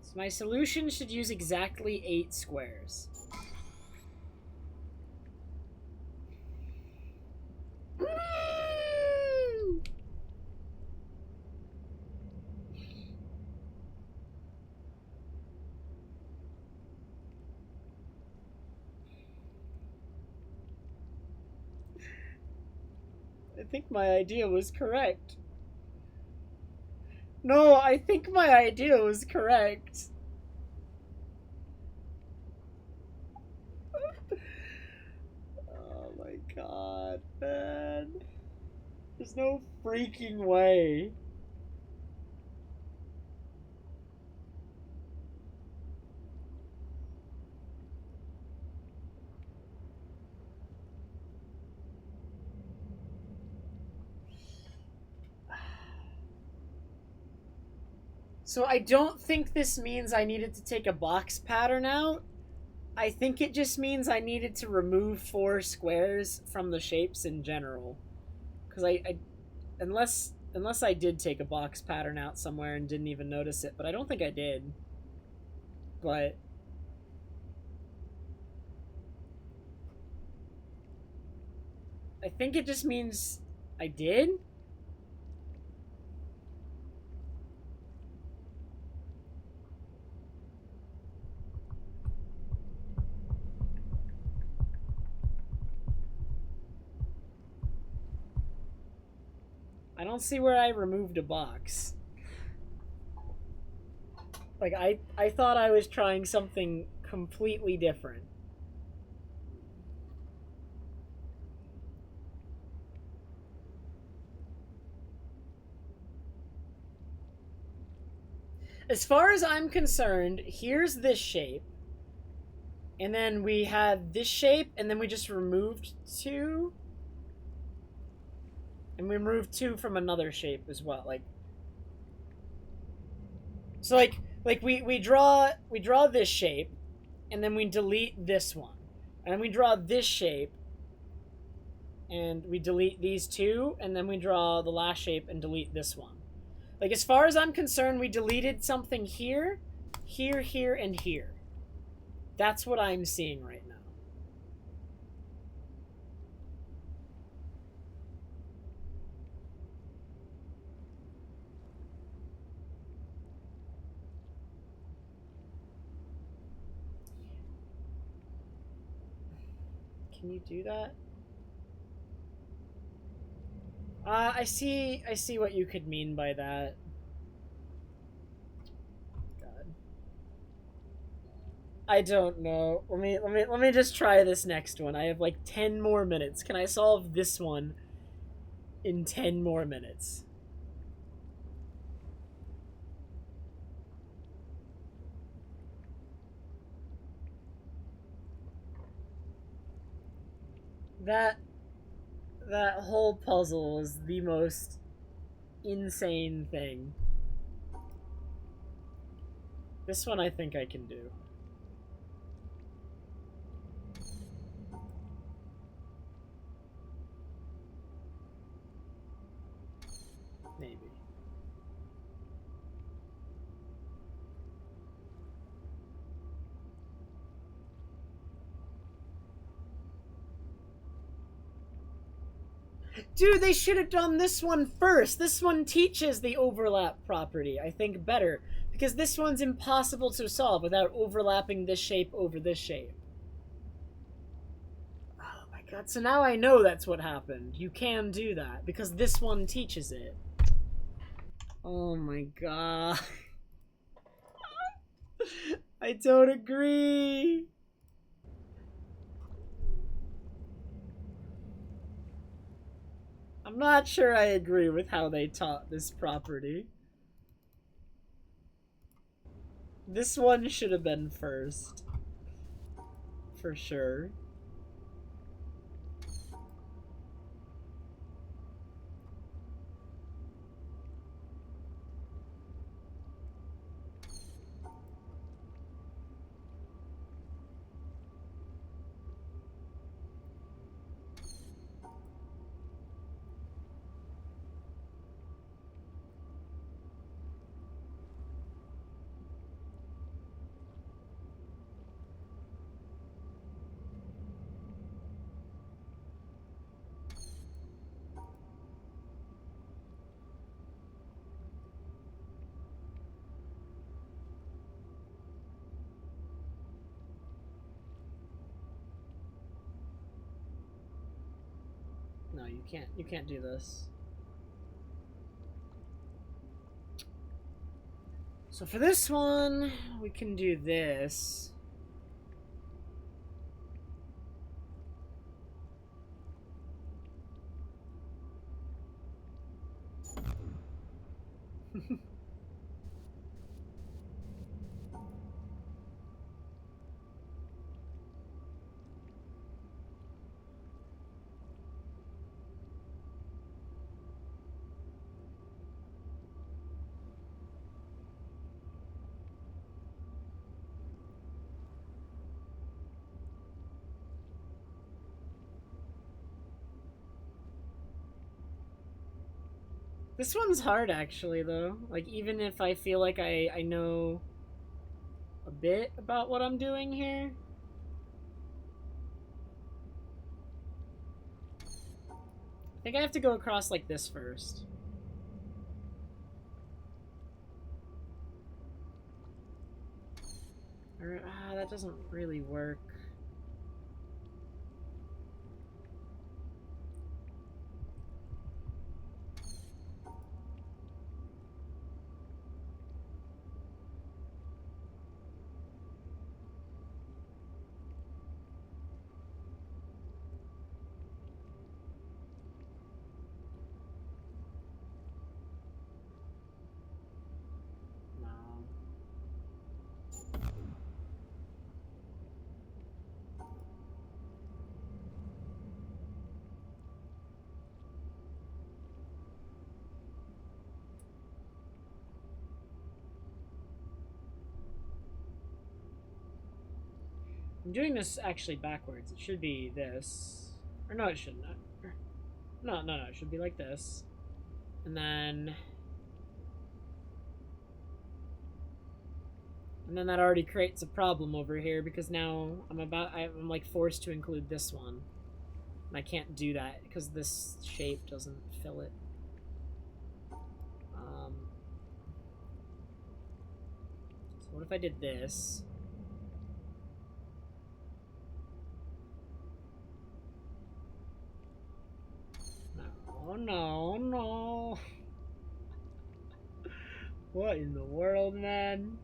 So my solution should use exactly 8 squares. I think my idea was correct. No, I think my idea was correct. Oh my god, man. There's no freaking way. So I don't think this means I needed to take a box pattern out. I think it just means I needed to remove 4 squares from the shapes in general. Because unless I did take a box pattern out somewhere and didn't even notice it, but I don't think I did. But I think it just means I did. I don't see where I removed a box. Like, I thought I was trying something completely different. As far as I'm concerned, here's this shape. And then we had this shape, and then we just removed 2. And we removed 2 from another shape as well. Like, so we draw this shape, and then we delete this one. And then we draw this shape, and we delete these 2, and then we draw the last shape and delete this one. Like, as far as I'm concerned, we deleted something here, here, here, and here. That's what I'm seeing right now. Can you do that? I see what you could mean by that. God. I don't know. Let me just try this next one. I have like 10 more minutes. Can I solve this one in 10 more minutes? That whole puzzle is the most insane thing. This one I think I can do. Maybe. Dude, they should have done this one first. This one teaches the overlap property, I think, better. Because this one's impossible to solve without overlapping this shape over this shape. Oh my god, so now I know that's what happened. You can do that, because this one teaches it. Oh my god. I don't agree. I'm not sure I agree with how they taught this property. This one should have been first. For sure. No, you can't. You can't do this. So for this one, we can do this. This one's hard, actually, though. Like, even if I feel like I know a bit about what I'm doing here. I think I have to go across like this first. Or, that doesn't really work. I'm doing this actually backwards. It should be this. Or no, it shouldn't. No, it should be like this. And then... And then that already creates a problem over here because now I'm like forced to include this one. And I can't do that because this shape doesn't fill it. So what if I did this? No, no. What in the world, man?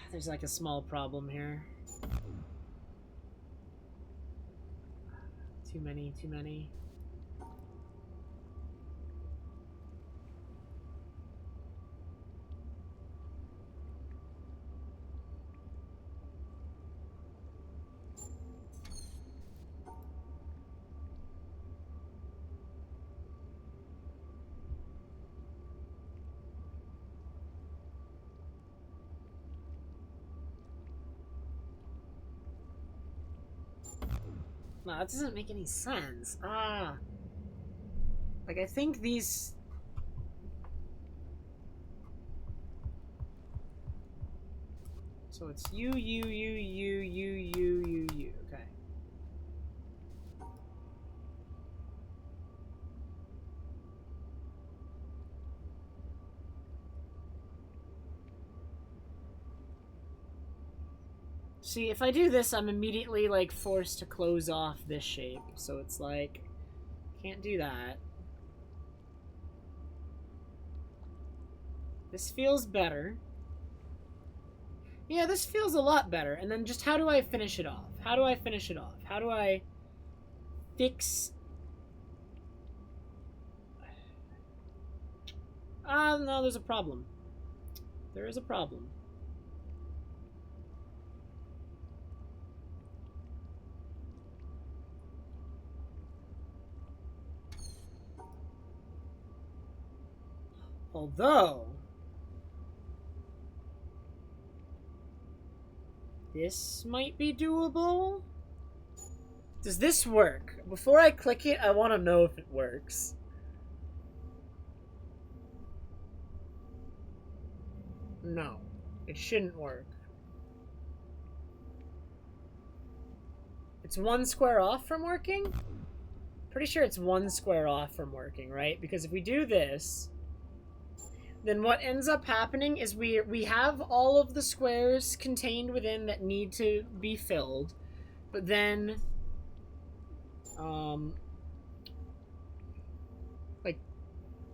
There's like a small problem here. Too many, too many. No, that doesn't make any sense. Like, I think these... So it's you, okay. See, if I do this, I'm immediately, like, forced to close off this shape. So it's like, can't do that. This feels better. Yeah, this feels a lot better. And then just how do I finish it off? How do I finish it off? How do I fix... no, there's a problem. There is a problem. Although... this might be doable? Does this work? Before I click it, I want to know if it works. No, it shouldn't work. It's one square off from working? Pretty sure it's one square off from working, right? Because if we do this, then what ends up happening is we have all of the squares contained within that need to be filled, but then like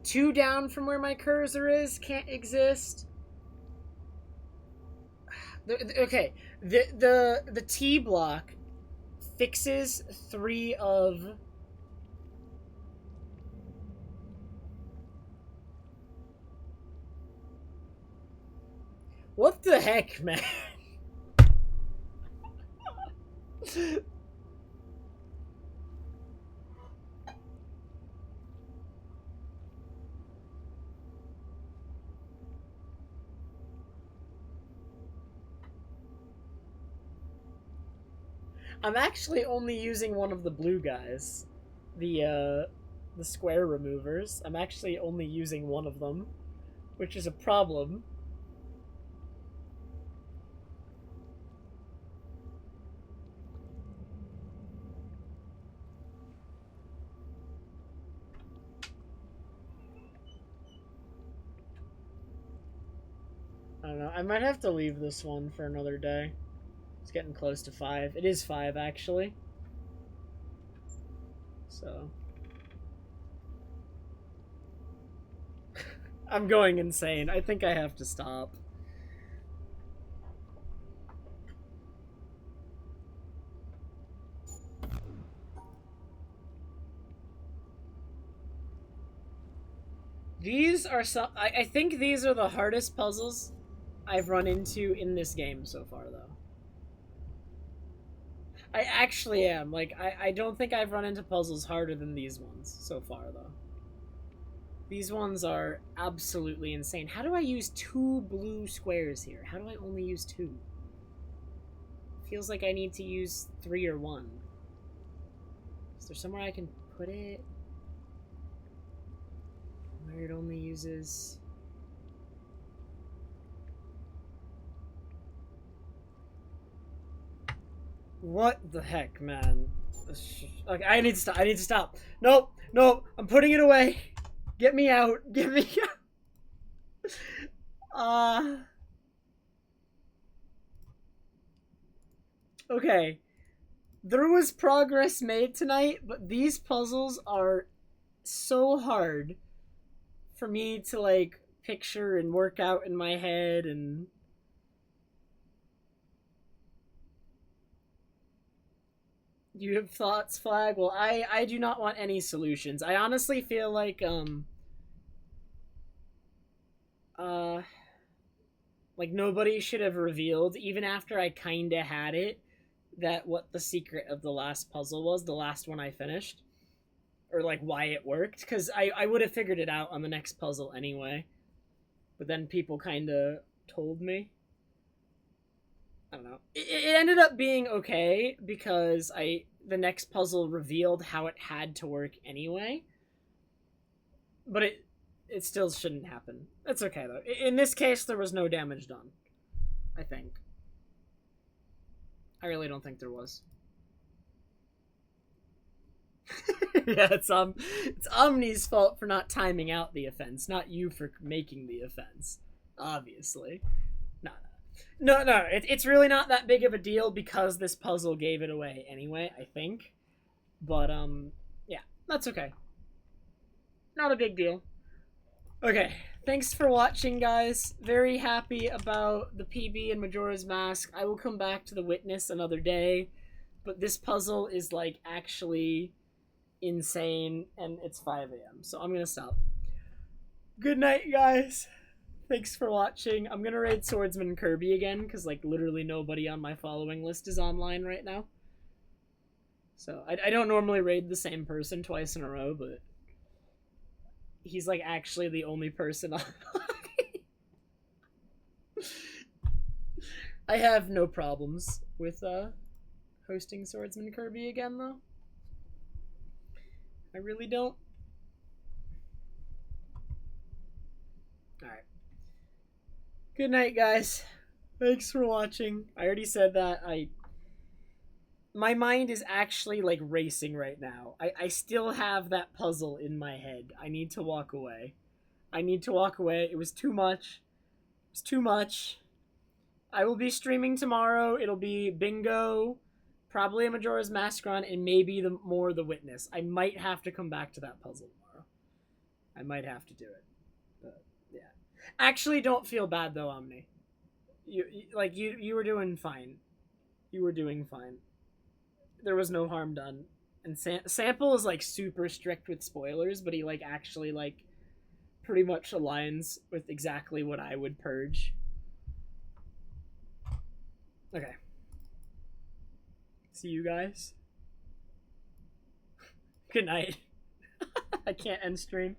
2 down from where my cursor is can't exist. Okay, the T block fixes 3 of... What the heck, man? I'm actually only using one of the blue guys. The square removers. I'm actually only using one of them, which is a problem. I don't know. I might have to leave this one for another day. It's getting close to 5. It is 5, actually. So... I'm going insane. I think I have to stop. These are some... I think these are the hardest puzzles I've run into in this game so far, though. I actually am. Like, I don't think I've run into puzzles harder than these ones so far, though. These ones are absolutely insane. How do I use 2 blue squares here? How do I only use 2? Feels like I need to use 3 or 1. Is there somewhere I can put it? Where it only uses... What the heck, man? Okay, I need to stop. I need to stop. Nope, nope. I'm putting it away. Get me out. Get me out. Okay. There was progress made tonight, but these puzzles are so hard for me to, like, picture and work out in my head, and... You have thoughts, Flag? Well, I do not want any solutions. I honestly feel like, like, nobody should have revealed, even after I kinda had it, that what the secret of the last puzzle was, the last one I finished. Or, like, why it worked. Because I would have figured it out on the next puzzle anyway. But then people kinda told me. I don't know. It ended up being okay because the next puzzle revealed how it had to work anyway. But it still shouldn't happen. That's okay though. In this case, there was no damage done. I think. I really don't think there was. Yeah, it's Omni's fault for not timing out the offense, not you for making the offense. Obviously. No. It's really not that big of a deal because this puzzle gave it away anyway, I think. But, yeah, that's okay. Not a big deal. Okay, thanks for watching, guys. Very happy about the PB and Majora's Mask. I will come back to the Witness another day, but this puzzle is, like, actually insane, and it's 5 a.m., so I'm gonna stop. Good night, guys. Thanks for watching. I'm gonna raid Swordsman and Kirby again, because, like, literally nobody on my following list is online right now. So, I don't normally raid the same person twice in a row, but he's, like, actually the only person online. I have no problems with, hosting Swordsman Kirby again, though. I really don't. Alright. Good night, guys. Thanks for watching. I already said that. My mind is actually, like, racing right now. I still have that puzzle in my head. I need to walk away. It was too much. It was too much. I will be streaming tomorrow. It'll be Bingo, probably a Majora's Mask run, and maybe the Witness. I might have to come back to that puzzle tomorrow. I might have to do it. But, yeah. Actually, don't feel bad, though, Omni. You were doing fine. You were doing fine. There was no harm done. And Sample is, like, super strict with spoilers, but he, like, actually, like, pretty much aligns with exactly what I would purge. Okay. See you guys. Good night. I can't end stream.